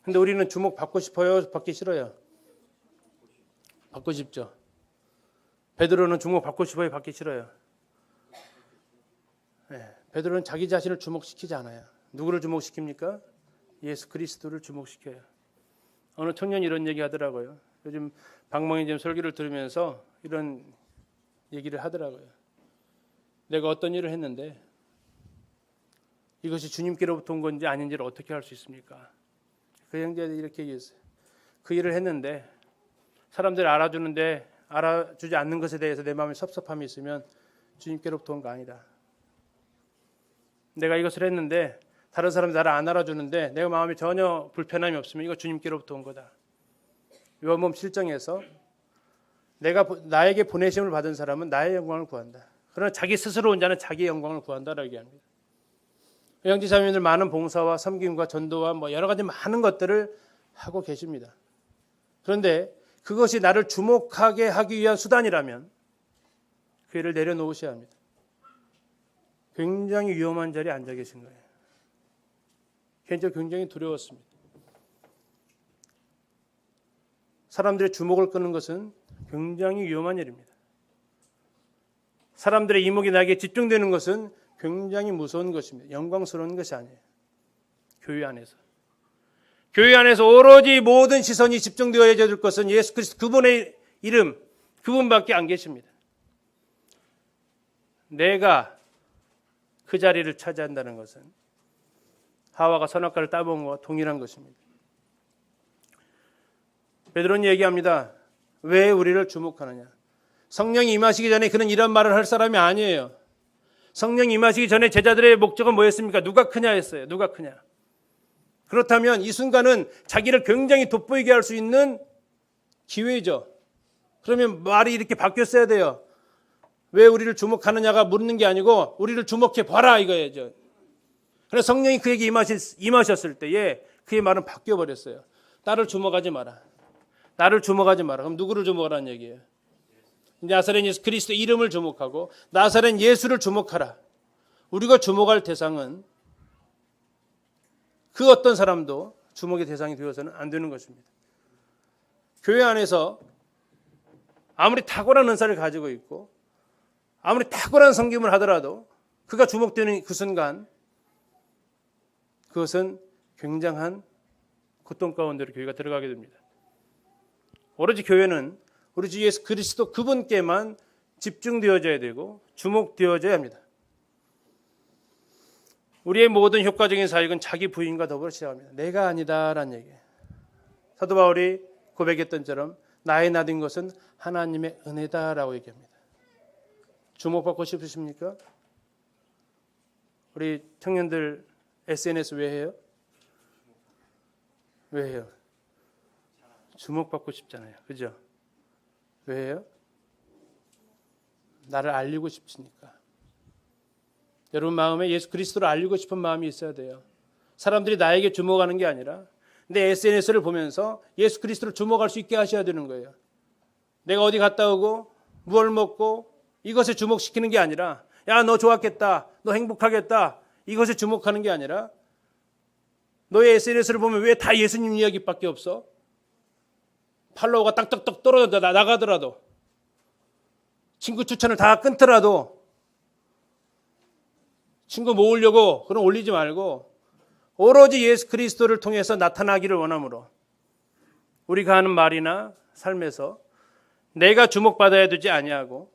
근데 우리는 주목 받고 싶어요? 받기 싫어요? 받고 싶죠. 베드로는 주목 받고 싶어요? 받기 싫어요? 베드로는 자기 자신을 주목시키지 않아요. 누구를 주목시킵니까? 예수 그리스도를 주목시켜요. 어느 청년이 이런 얘기 하더라고요. 요즘 방망이점 설교를 들으면서 이런 얘기를 하더라고요. 내가 어떤 일을 했는데 이것이 주님께로부터 온 건지 아닌지를 어떻게 알 수 있습니까? 그 형제가 이렇게 얘기했어요. 그 일을 했는데 사람들이 알아주는데 알아주지 않는 것에 대해서 내 마음에 섭섭함이 있으면 주님께로부터 온 거 아니다. 내가 이것을 했는데 다른 사람들이 나를 안 알아주는데 내가 마음에 전혀 불편함이 없으면 이거 주님께로부터 온 거다. 요한복음 7장에서 나에게 보내심을 받은 사람은 나의 영광을 구한다. 그러나 자기 스스로 온 자는 자기의 영광을 구한다라고 얘기합니다. 형제자매님들 많은 봉사와 섬김과 전도와 여러 가지 많은 것들을 하고 계십니다. 그런데 그것이 나를 주목하게 하기 위한 수단이라면 그 일을 내려놓으셔야 합니다. 굉장히 위험한 자리에 앉아 계신 거예요. 개인적으로 굉장히 두려웠습니다. 사람들의 주목을 끄는 것은 굉장히 위험한 일입니다. 사람들의 이목이 나에게 집중되는 것은 굉장히 무서운 것입니다. 영광스러운 것이 아니에요. 교회 안에서. 교회 안에서 오로지 모든 시선이 집중되어야 될 것은 예수 그리스도 그분의 이름, 그분밖에 안 계십니다. 내가 그 자리를 차지한다는 것은 하와가 선악과를 따먹은 것과 동일한 것입니다. 베드로는 얘기합니다. 왜 우리를 주목하느냐? 성령이 임하시기 전에 그는 이런 말을 할 사람이 아니에요. 성령이 임하시기 전에 제자들의 목적은 뭐였습니까? 누가 크냐 했어요. 누가 크냐. 그렇다면 이 순간은 자기를 굉장히 돋보이게 할 수 있는 기회죠. 그러면 말이 이렇게 바뀌었어야 돼요. 왜 우리를 주목하느냐가 묻는 게 아니고 우리를 주목해 봐라 이거예요. 그래서 성령이 그에게 임하셨을 때에 그의 말은 바뀌어 버렸어요. 나를 주목하지 마라. 나를 주목하지 마라. 그럼 누구를 주목하라는 얘기예요? 나사렛 예수 그리스도 이름을 주목하고 나사렛 예수를 주목하라. 우리가 주목할 대상은 그 어떤 사람도 주목의 대상이 되어서는 안 되는 것입니다. 교회 안에서 아무리 탁월한 은사를 가지고 있고 아무리 탁월한 섬김을 하더라도 그가 주목되는 그 순간 그것은 굉장한 고통 가운데로 교회가 들어가게 됩니다. 오로지 교회는 우리 주 예수 그리스도 그분께만 집중되어져야 되고 주목되어져야 합니다. 우리의 모든 효과적인 사역은 자기 부인과 더불어 시작합니다. 내가 아니다라는 얘기예요. 사도 바울이 고백했던 처럼 나의 나된 것은 하나님의 은혜다라고 얘기합니다. 주목받고 싶으십니까? 우리 청년들 SNS 왜 해요? 왜 해요? 주목받고 싶잖아요. 그죠? 왜 해요? 나를 알리고 싶으니까. 여러분 마음에 예수 그리스도를 알리고 싶은 마음이 있어야 돼요. 사람들이 나에게 주목하는 게 아니라 내 SNS를 보면서 예수 그리스도를 주목할 수 있게 하셔야 되는 거예요. 내가 어디 갔다 오고 무얼 먹고 이것에 주목시키는 게 아니라 야, 너 좋았겠다. 너 행복하겠다. 이것에 주목하는 게 아니라 너의 SNS를 보면 왜 다 예수님 이야기밖에 없어? 팔로워가 딱딱딱 떨어져 나가더라도 친구 추천을 다 끊더라도 친구 모으려고 그럼 올리지 말고 오로지 예수 그리스도를 통해서 나타나기를 원하므로 우리가 하는 말이나 삶에서 내가 주목받아야 되지 아니하고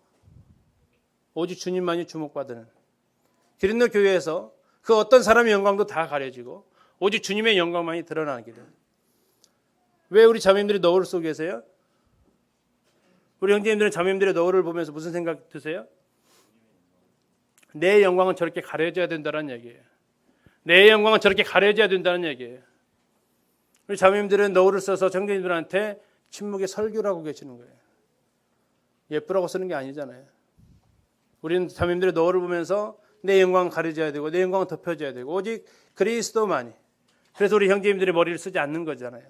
오직 주님만이 주목받는 기린노 교회에서 그 어떤 사람의 영광도 다 가려지고 오직 주님의 영광만이 드러나기를. 왜 우리 자매님들이 너울 속에 계세요? 우리 형제님들은 자매님들의 너울을 보면서 무슨 생각 드세요? 내 영광은 저렇게 가려져야 된다는 얘기예요. 내 영광은 저렇게 가려져야 된다는 얘기예요. 우리 자매님들은 너울을 써서 형제님들한테 침묵의 설교를 하고 계시는 거예요. 예쁘라고 쓰는 게 아니잖아요. 우리는 자매님들의 너울을 보면서 내 영광은 가려져야 되고 내 영광은 덮여져야 되고 오직 그리스도만이. 그래서 우리 형제님들이 머리를 쓰지 않는 거잖아요.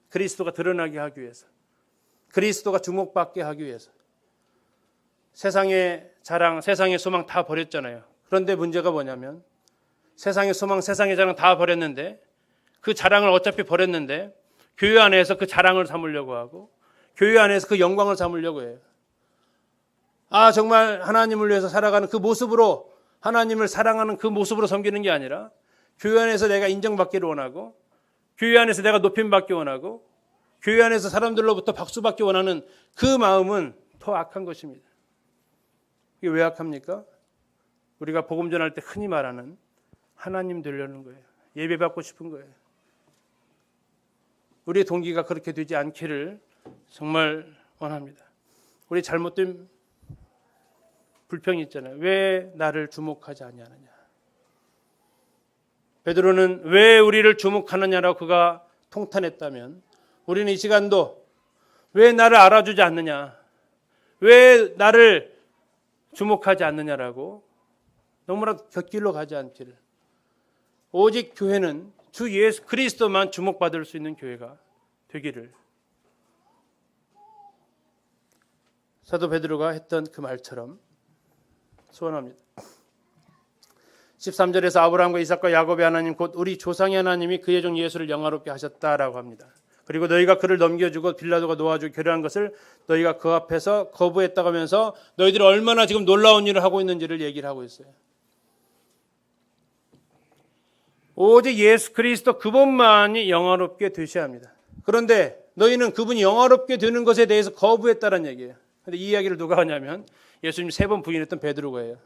그리스도가 드러나게 하기 위해서. 그리스도가 주목받게 하기 위해서. 세상의 자랑, 세상의 소망 다 버렸잖아요. 그런데 문제가 뭐냐면 세상의 소망, 세상의 자랑 다 버렸는데 그 자랑을 어차피 버렸는데 교회 안에서 그 자랑을 삼으려고 하고 교회 안에서 그 영광을 삼으려고 해요. 아, 정말 하나님을 위해서 살아가는 그 모습으로 하나님을 사랑하는 그 모습으로 섬기는 게 아니라 교회 안에서 내가 인정받기를 원하고 교회 안에서 내가 높임받기 원하고 교회 안에서 사람들로부터 박수받기 원하는 그 마음은 더 악한 것입니다. 이게 왜 악합니까? 우리가 복음 전할 때 흔히 말하는 하나님 되려는 거예요. 예배받고 싶은 거예요. 우리의 동기가 그렇게 되지 않기를 정말 원합니다. 우리 잘못된 불평이 있잖아요. 왜 나를 주목하지 아니하느냐. 베드로는 왜 우리를 주목하느냐라고 그가 통탄했다면 우리는 이 시간도 왜 나를 알아주지 않느냐, 왜 나를 주목하지 않느냐라고 너무나 곁길로 가지 않기를. 오직 교회는 주 예수 그리스도만 주목받을 수 있는 교회가 되기를. 사도 베드로가 했던 그 말처럼 소원합니다. 13절에서 아브라함과 이삭과 야곱의 하나님 곧 우리 조상의 하나님이 그의 종 예수를 영화롭게 하셨다라고 합니다. 그리고 너희가 그를 넘겨주고 빌라도가 놓아주고 결혼한 것을 너희가 그 앞에서 거부했다고 하면서 너희들이 얼마나 지금 놀라운 일을 하고 있는지를 얘기를 하고 있어요. 오직 예수 그리스도 그분만이 영화롭게 되셔야 합니다. 그런데 너희는 그분이 영화롭게 되는 것에 대해서 거부했다는 얘기예요. 근데 이 이야기를 누가 하냐면 예수님 3번 부인했던 베드로가 해요.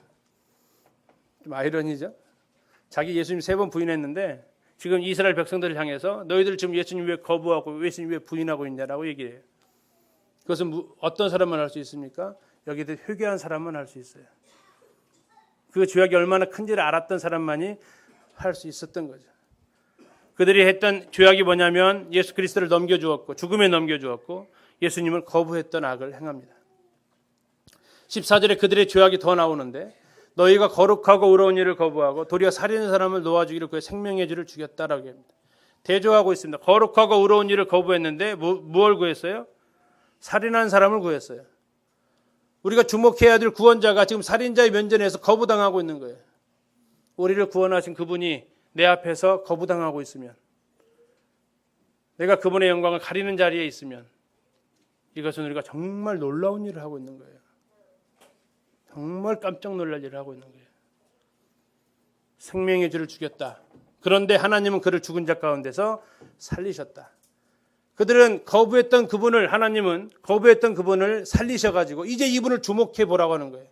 좀 아이러니죠? 자기 예수님 3번 부인했는데 지금 이스라엘 백성들을 향해서 너희들 지금 예수님 왜 거부하고 예수님 왜 부인하고 있냐라고 얘기해요. 그것은 어떤 사람만 할 수 있습니까? 여기에 회개한 사람만 할 수 있어요. 그 죄악이 얼마나 큰지를 알았던 사람만이 할 수 있었던 거죠. 그들이 했던 죄악이 뭐냐면 예수 그리스도를 넘겨주었고 죽음에 넘겨주었고 예수님을 거부했던 악을 행합니다. 14절에 그들의 죄악이 더 나오는데 너희가 거룩하고 의로운 일을 거부하고 도리어 살인한 사람을 놓아주기를 그의 생명의 죄를 죽였다라고 합니다. 대조하고 있습니다. 거룩하고 의로운 일을 거부했는데 무엇을 구했어요? 살인한 사람을 구했어요. 우리가 주목해야 될 구원자가 지금 살인자의 면전에서 거부당하고 있는 거예요. 우리를 구원하신 그분이 내 앞에서 거부당하고 있으면, 내가 그분의 영광을 가리는 자리에 있으면 이것은 우리가 정말 놀라운 일을 하고 있는 거예요. 정말 깜짝 놀랄 일을 하고 있는 거예요. 생명의 죄를 죽였다. 그런데 하나님은 그를 죽은 자 가운데서 살리셨다. 그들은 거부했던 그분을, 하나님은 거부했던 그분을 살리셔가지고 이제 이분을 주목해 보라고 하는 거예요.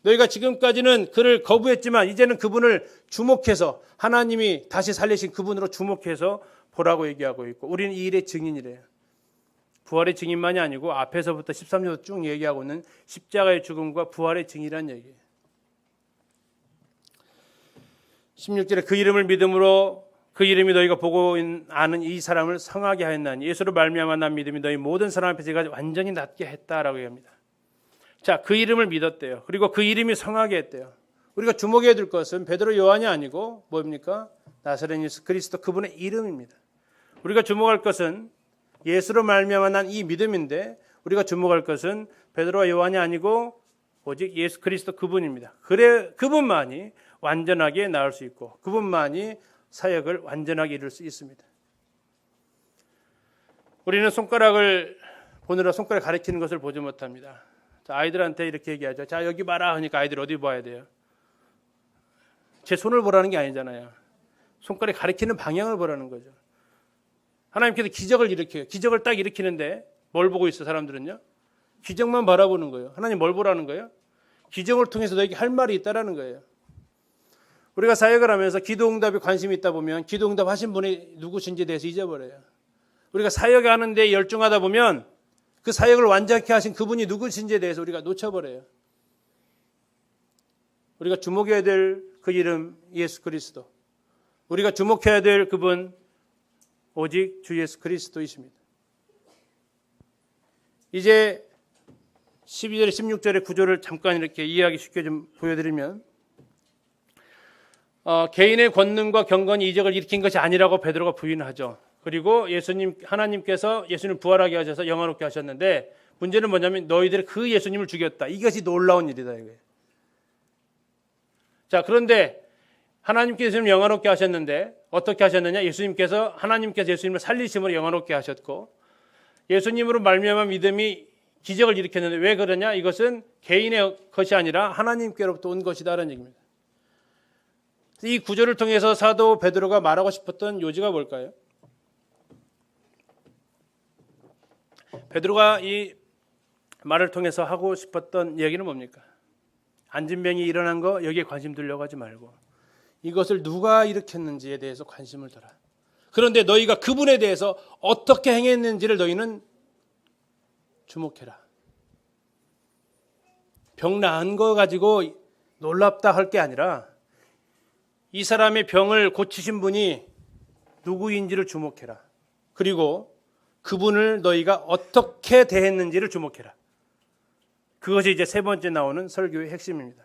너희가 지금까지는 그를 거부했지만 이제는 그분을 주목해서 하나님이 다시 살리신 그분으로 주목해서 보라고 얘기하고 있고 우리는 이 일의 증인이래요. 부활의 증인만이 아니고 앞에서부터 13절부터 쭉 얘기하고 있는 십자가의 죽음과 부활의 증인이라는 얘기예요. 16절에 그 이름을 믿음으로 그 이름이 너희가 보고 아는 이 사람을 성하게 하였나니 예수로 말미암아 난 믿음이 너희 모든 사람 앞에서 제가 완전히 낫게 했다라고 얘기합니다. 자, 그 이름을 믿었대요. 그리고 그 이름이 성하게 했대요. 우리가 주목해야 될 것은 베드로 요한이 아니고 뭡니까? 나사렛 예수 그리스도 그분의 이름입니다. 우리가 주목할 것은 예수로 말미암아 난 이 믿음인데 우리가 주목할 것은 베드로와 요한이 아니고 오직 예수 그리스도 그분입니다. 그래 그분만이 완전하게 나을 수 있고 그분만이 사역을 완전하게 이룰 수 있습니다. 우리는 손가락을 보느라 손가락 가리키는 것을 보지 못합니다. 자, 아이들한테 이렇게 얘기하죠. 자, 여기 봐라 하니까 아이들 어디 봐야 돼요? 제 손을 보라는 게 아니잖아요. 손가락 가리키는 방향을 보라는 거죠. 하나님께서 기적을 일으켜요. 기적을 딱 일으키는데 뭘 보고 있어 사람들은요? 기적만 바라보는 거예요. 하나님 뭘 보라는 거예요? 기적을 통해서 너에게 할 말이 있다라는 거예요. 우리가 사역을 하면서 기도응답에 관심이 있다 보면 기도응답 하신 분이 누구신지에 대해서 잊어버려요. 우리가 사역하는 데 열중하다 보면 그 사역을 완전케 하신 그분이 누구신지에 대해서 우리가 놓쳐버려요. 우리가 주목해야 될 그 이름 예수 그리스도. 우리가 주목해야 될 그분 오직 주 예수 그리스도이십니다. 이제 12절 16절의 구조를 잠깐 이렇게 이해하기 쉽게 좀 보여드리면 개인의 권능과 경건이 이적을 일으킨 것이 아니라고 베드로가 부인하죠. 그리고 하나님께서 예수님을 부활하게 하셔서 영화롭게 하셨는데 문제는 뭐냐면 너희들이 그 예수님을 죽였다. 이것이 놀라운 일이다 이거예요. 자, 그런데 하나님께서 예수님을 영화롭게 하셨는데 어떻게 하셨느냐? 하나님께서 예수님을 살리심으로 영화롭게 하셨고 예수님으로 말미암아 믿음이 기적을 일으켰는데 왜 그러냐? 이것은 개인의 것이 아니라 하나님께로부터 온 것이다라는 얘기입니다. 이 구조를 통해서 사도 베드로가 말하고 싶었던 요지가 뭘까요? 베드로가 이 말을 통해서 하고 싶었던 얘기는 뭡니까? 안진병이 일어난 거 여기에 관심 두려고 하지 말고 이것을 누가 일으켰는지에 대해서 관심을 둬라. 그런데 너희가 그분에 대해서 어떻게 행했는지를 너희는 주목해라. 병 나은 거 가지고 놀랍다 할 게 아니라 이 사람의 병을 고치신 분이 누구인지를 주목해라. 그리고 그분을 너희가 어떻게 대했는지를 주목해라. 그것이 이제 세 번째 나오는 설교의 핵심입니다.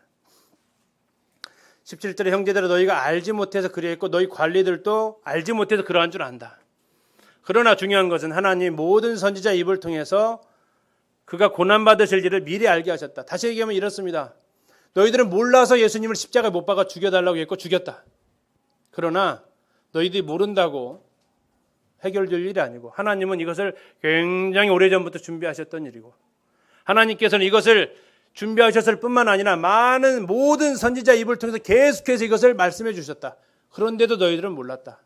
17절에 형제들아 너희가 알지 못해서 그리했고 너희 관리들도 알지 못해서 그러한 줄 안다. 그러나 중요한 것은 하나님 모든 선지자 입을 통해서 그가 고난받으실 일을 미리 알게 하셨다. 다시 얘기하면 이렇습니다. 너희들은 몰라서 예수님을 십자가에 못 박아 죽여달라고 했고 죽였다. 그러나 너희들이 모른다고 해결될 일이 아니고 하나님은 이것을 굉장히 오래전부터 준비하셨던 일이고 하나님께서는 이것을 준비하셨을 뿐만 아니라 모든 선지자 입을 통해서 계속해서 이것을 말씀해 주셨다. 그런데도 너희들은 몰랐다.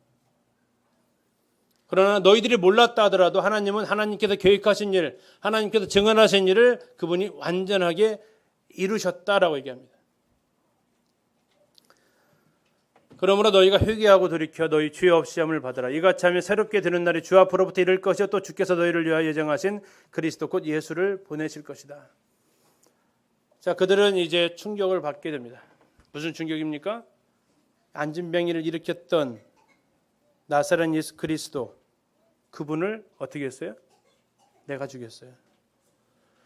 그러나 너희들이 몰랐다 하더라도 하나님은 하나님께서 계획하신 일, 하나님께서 증언하신 일을 그분이 완전하게 이루셨다라고 얘기합니다. 그러므로 너희가 회개하고 돌이켜 너희 죄 없이 시험을 받으라. 이같이 하면 새롭게 되는 날이 주 앞으로부터 이를 것이요 또 주께서 너희를 위하여 예정하신 그리스도 곧 예수를 보내실 것이다. 자, 그들은 이제 충격을 받게 됩니다. 무슨 충격입니까? 안진병이를 일으켰던 나사렛 예수 그리스도 그분을 어떻게 했어요? 내가 죽였어요.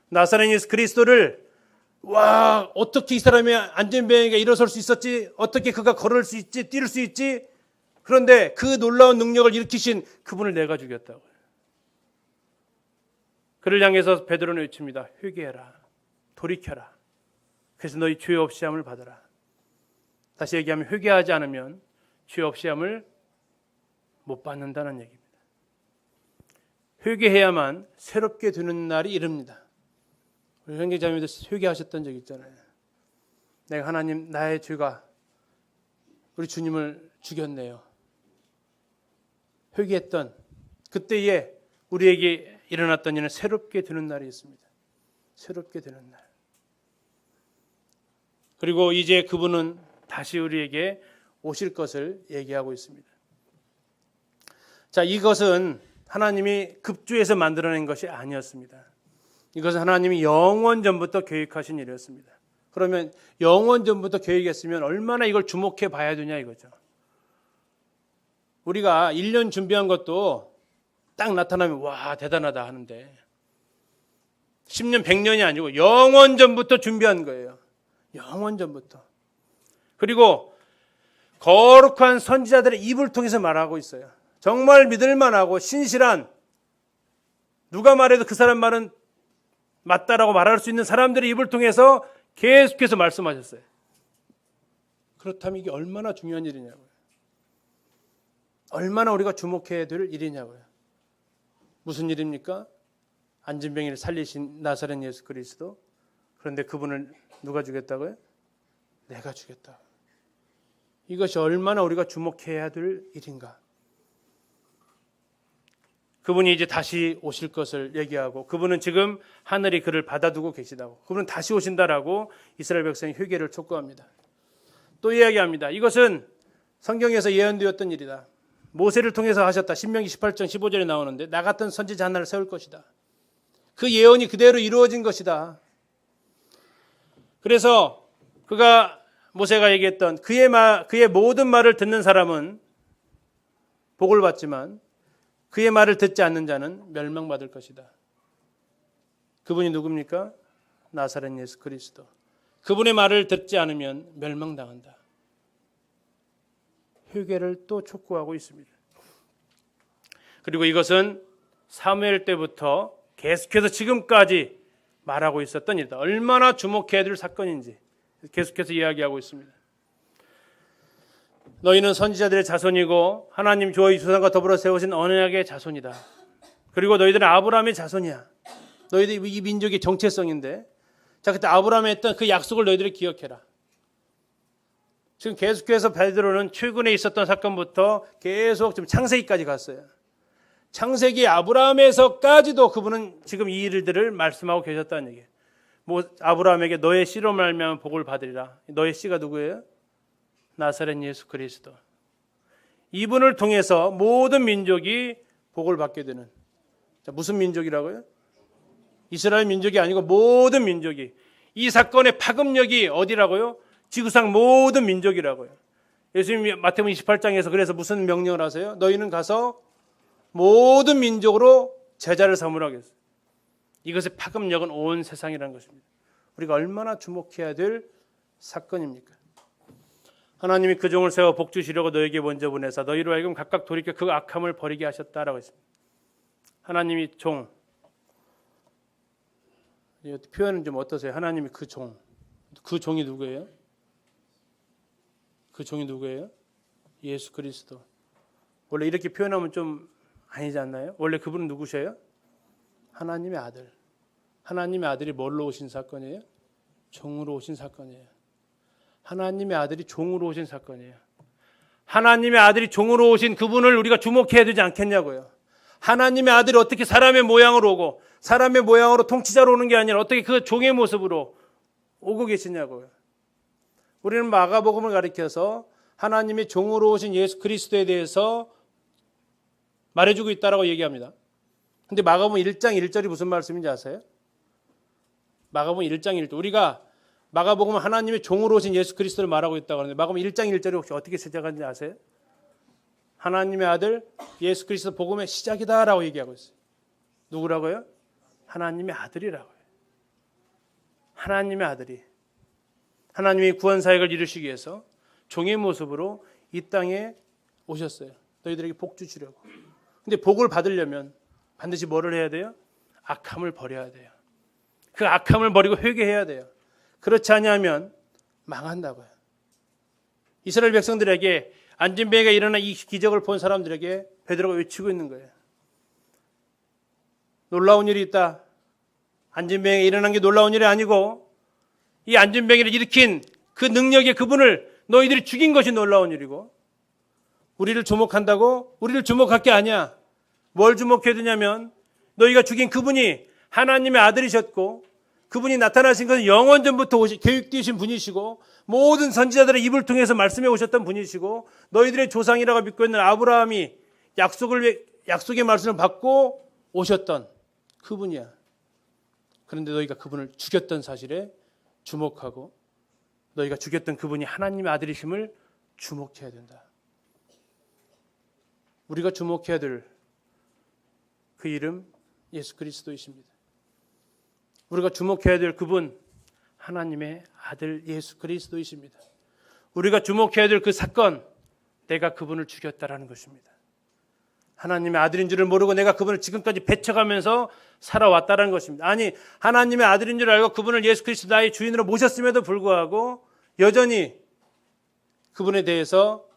나사렛 예수 그리스도를 어떻게 이 사람이 안진병에게 일어설 수 있었지? 어떻게 그가 걸을 수 있지? 뛸 수 있지? 그런데 그 놀라운 능력을 일으키신 그분을 내가 죽였다고요. 그를 향해서 베드로는 외칩니다. 회개해라. 돌이켜라. 그래서 너희 죄 없이 함을 받아라. 다시 얘기하면 회개하지 않으면 죄 없이 함을 못 받는다는 얘기입니다. 회개해야만 새롭게 되는 날이 이릅니다. 우리 형제자매들 회개하셨던 적 있잖아요. 내가 하나님 나의 죄가 우리 주님을 죽였네요. 회개했던 그때에 우리에게 일어났던 일은 새롭게 되는 날이 있습니다. 새롭게 되는 날. 그리고 이제 그분은 다시 우리에게 오실 것을 얘기하고 있습니다. 자, 이것은 하나님이 급주에서 만들어낸 것이 아니었습니다. 이것은 하나님이 영원 전부터 계획하신 일이었습니다. 그러면 영원 전부터 계획했으면 얼마나 이걸 주목해 봐야 되냐 이거죠. 우리가 1년 준비한 것도 딱 나타나면 와 대단하다 하는데 10년 100년이 아니고 영원 전부터 준비한 거예요. 영원 전부터. 그리고 거룩한 선지자들의 입을 통해서 말하고 있어요. 정말 믿을만하고 신실한, 누가 말해도 그 사람 말은 맞다라고 말할 수 있는 사람들의 입을 통해서 계속해서 말씀하셨어요. 그렇다면 이게 얼마나 중요한 일이냐고요. 얼마나 우리가 주목해야 될 일이냐고요. 무슨 일입니까? 안진병이를 살리신 나사렛 예수 그리스도. 그런데 그분을 누가 죽였다고요? 내가 죽였다. 이것이 얼마나 우리가 주목해야 될 일인가. 그분이 이제 다시 오실 것을 얘기하고, 그분은 지금 하늘이 그를 받아두고 계시다고, 그분은 다시 오신다라고 이스라엘 백성이 회개를 촉구합니다. 또 이야기합니다. 이것은 성경에서 예언되었던 일이다. 모세를 통해서 하셨다. 신명기 18장 15절에 나오는데, 나 같은 선지자 하나를 세울 것이다. 그 예언이 그대로 이루어진 것이다. 그래서 모세가 얘기했던 그의 모든 말을 듣는 사람은 복을 받지만 그의 말을 듣지 않는 자는 멸망받을 것이다. 그분이 누굽니까? 나사렛 예수 그리스도. 그분의 말을 듣지 않으면 멸망당한다. 회개를 또 촉구하고 있습니다. 그리고 이것은 사무엘 때부터 계속해서 지금까지 말하고 있었던 일이다. 얼마나 주목해야 될 사건인지 계속해서 이야기하고 있습니다. 너희는 선지자들의 자손이고 하나님 저희 조상과 더불어 세우신 언약의 자손이다. 그리고 너희들은 아브라함의 자손이야. 너희들 이 민족의 정체성인데, 자, 그때 아브라함이 했던 그 약속을 너희들이 기억해라. 지금 계속해서 베드로는 최근에 있었던 사건부터 계속 지금 창세기까지 갔어요. 창세기 아브라함에서까지도 그분은 지금 이 일들을 말씀하고 계셨다는 얘기예요. 아브라함에게 너의 씨로 말미암아 복을 받으리라. 너의 씨가 누구예요? 나사렛 예수 그리스도. 이분을 통해서 모든 민족이 복을 받게 되는. 자, 무슨 민족이라고요? 이스라엘 민족이 아니고 모든 민족이. 이 사건의 파급력이 어디라고요? 지구상 모든 민족이라고요. 예수님이 마태복음 28장에서 그래서 무슨 명령을 하세요? 너희는 가서 모든 민족으로 제자를 삼으라고 했어요. 이것의 파급력은 온 세상이라는 것입니다. 우리가 얼마나 주목해야 될 사건입니까? 하나님이 그 종을 세워 복 주시려고 너에게 먼저 보내사 너희로 하여금 각각 돌이켜 그 악함을 버리게 하셨다라고 했습니다. 하나님이 종, 표현은 좀 어떠세요? 하나님이 그 종, 그 종이 누구예요? 그 종이 누구예요? 예수 그리스도. 원래 이렇게 표현하면 좀 아니지 않나요? 원래 그분은 누구셔요? 하나님의 아들. 하나님의 아들이 뭘로 오신 사건이에요? 종으로 오신 사건이에요. 하나님의 아들이 종으로 오신 사건이에요. 하나님의 아들이 종으로 오신 그분을 우리가 주목해야 되지 않겠냐고요. 하나님의 아들이 어떻게 사람의 모양으로 오고 사람의 모양으로 통치자로 오는 게 아니라 어떻게 그 종의 모습으로 오고 계시냐고요. 우리는 마가복음을 가리켜서 하나님의 종으로 오신 예수 그리스도에 대해서 말해주고 있다라고 얘기합니다. 근데 마가복음 1장 1절이 무슨 말씀인지 아세요? 마가복음 1장 1절. 우리가 마가복음은 하나님의 종으로 오신 예수 그리스도를 말하고 있다고 하는데 마가복음 1장 1절이 혹시 어떻게 시작하는지 아세요? 하나님의 아들 예수 그리스도 복음의 시작이다라고 얘기하고 있어요. 누구라고요? 하나님의 아들이라고요. 하나님의 아들이. 하나님이 구원 사역을 이루시기 위해서 종의 모습으로 이 땅에 오셨어요. 너희들에게 복 주시려고. 근데 복을 받으려면 반드시 뭐를 해야 돼요? 악함을 버려야 돼요. 그 악함을 버리고 회개해야 돼요. 그렇지 않으면 망한다고요. 이스라엘 백성들에게 안진뱅이가 일어난 이 기적을 본 사람들에게 베드로가 외치고 있는 거예요. 놀라운 일이 있다. 안진뱅이가 일어난 게 놀라운 일이 아니고 이 안진뱅이를 일으킨 그 능력의 그분을 너희들이 죽인 것이 놀라운 일이고, 우리를 주목한다고? 우리를 주목할 게 아니야. 뭘 주목해야 되냐면 너희가 죽인 그분이 하나님의 아들이셨고 그분이 나타나신 것은 영원전부터 계획되신 분이시고 모든 선지자들의 입을 통해서 말씀해 오셨던 분이시고 너희들의 조상이라고 믿고 있는 아브라함이 약속의 말씀을 받고 오셨던 그분이야. 그런데 너희가 그분을 죽였던 사실에 주목하고 너희가 죽였던 그분이 하나님의 아들이심을 주목해야 된다. 우리가 주목해야 될 그 이름 예수 그리스도이십니다. 우리가 주목해야 될 그분 하나님의 아들 예수 그리스도이십니다. 우리가 주목해야 될 그 사건 내가 그분을 죽였다라는 것입니다. 하나님의 아들인 줄을 모르고 내가 그분을 지금까지 배척하면서 살아왔다는 것입니다. 아니 하나님의 아들인 줄 알고 그분을 예수 그리스도 나의 주인으로 모셨음에도 불구하고 여전히 그분에 대해서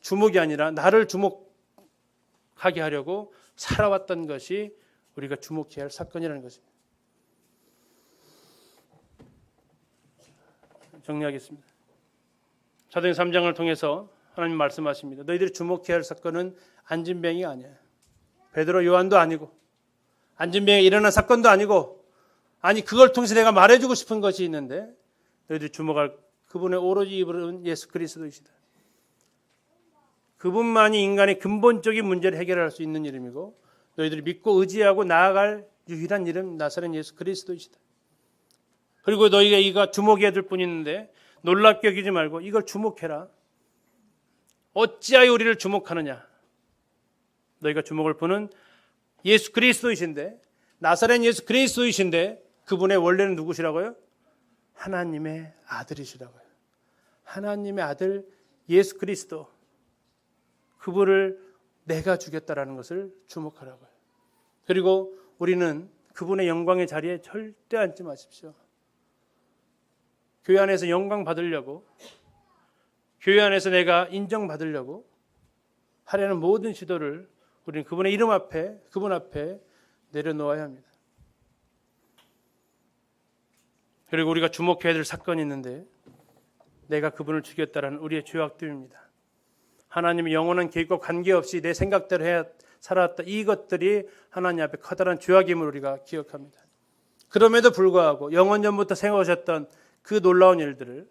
주목이 아니라 나를 주목하게 하려고 살아왔던 것이 우리가 주목해야 할 사건이라는 것입니다. 정리하겠습니다. 사도행 3장을 통해서 하나님 말씀하십니다. 너희들이 주목해야 할 사건은 안진뱅이가 아니야. 베드로 요한도 아니고 안진뱅이 일어난 사건도 아니고 아니 그걸 통해서 내가 말해주고 싶은 것이 있는데 너희들이 주목할 그분의 오로지 이름은 예수 그리스도이시다. 그분만이 인간의 근본적인 문제를 해결할 수 있는 이름이고 너희들이 믿고 의지하고 나아갈 유일한 이름 나사렛 예수 그리스도이시다. 그리고 너희가 이가 주목해야 될 뿐이 있는데 놀랍게 여기지 말고 이걸 주목해라. 어찌하여 우리를 주목하느냐. 너희가 주목할 분은 예수 그리스도이신데 나사렛 예수 그리스도이신데 그분의 원래는 누구시라고요? 하나님의 아들이시라고요. 하나님의 아들 예수 그리스도 그분을 내가 죽였다라는 것을 주목하라고요. 그리고 우리는 그분의 영광의 자리에 절대 앉지 마십시오. 교회 안에서 영광 받으려고 교회 안에서 내가 인정받으려고 하려는 모든 시도를 우리는 그분의 이름 앞에 그분 앞에 내려놓아야 합니다. 그리고 우리가 주목해야 될 사건이 있는데 내가 그분을 죽였다라는 우리의 죄악됨입니다. 하나님의 영원한 계획과 관계없이 내 생각대로 해 살아왔다. 이것들이 하나님 앞에 커다란 죄악임을 우리가 기억합니다. 그럼에도 불구하고 영원전부터 생각하셨던 그 놀라운 일들을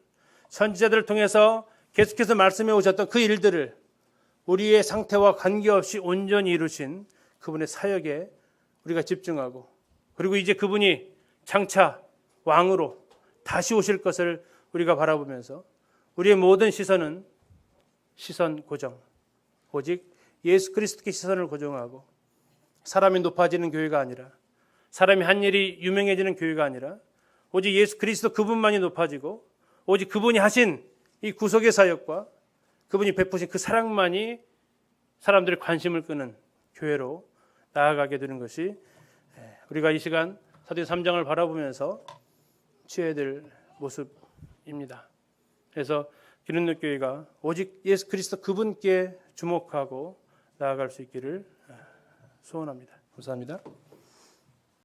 선지자들을 통해서 계속해서 말씀해 오셨던 그 일들을 우리의 상태와 관계없이 온전히 이루신 그분의 사역에 우리가 집중하고 그리고 이제 그분이 장차 왕으로 다시 오실 것을 우리가 바라보면서 우리의 모든 시선은 시선 고정, 오직 예수 그리스도께 시선을 고정하고 사람이 높아지는 교회가 아니라 사람이 한 일이 유명해지는 교회가 아니라 오직 예수 그리스도 그분만이 높아지고 오직 그분이 하신 이 구속의 사역과 그분이 베푸신 그 사랑만이 사람들의 관심을 끄는 교회로 나아가게 되는 것이 우리가 이 시간 사도행 3장을 바라보면서 취해야 될 모습입니다. 그래서 기능력교회가 오직 예수 그리스도 그분께 주목하고 나아갈 수 있기를 소원합니다. 감사합니다.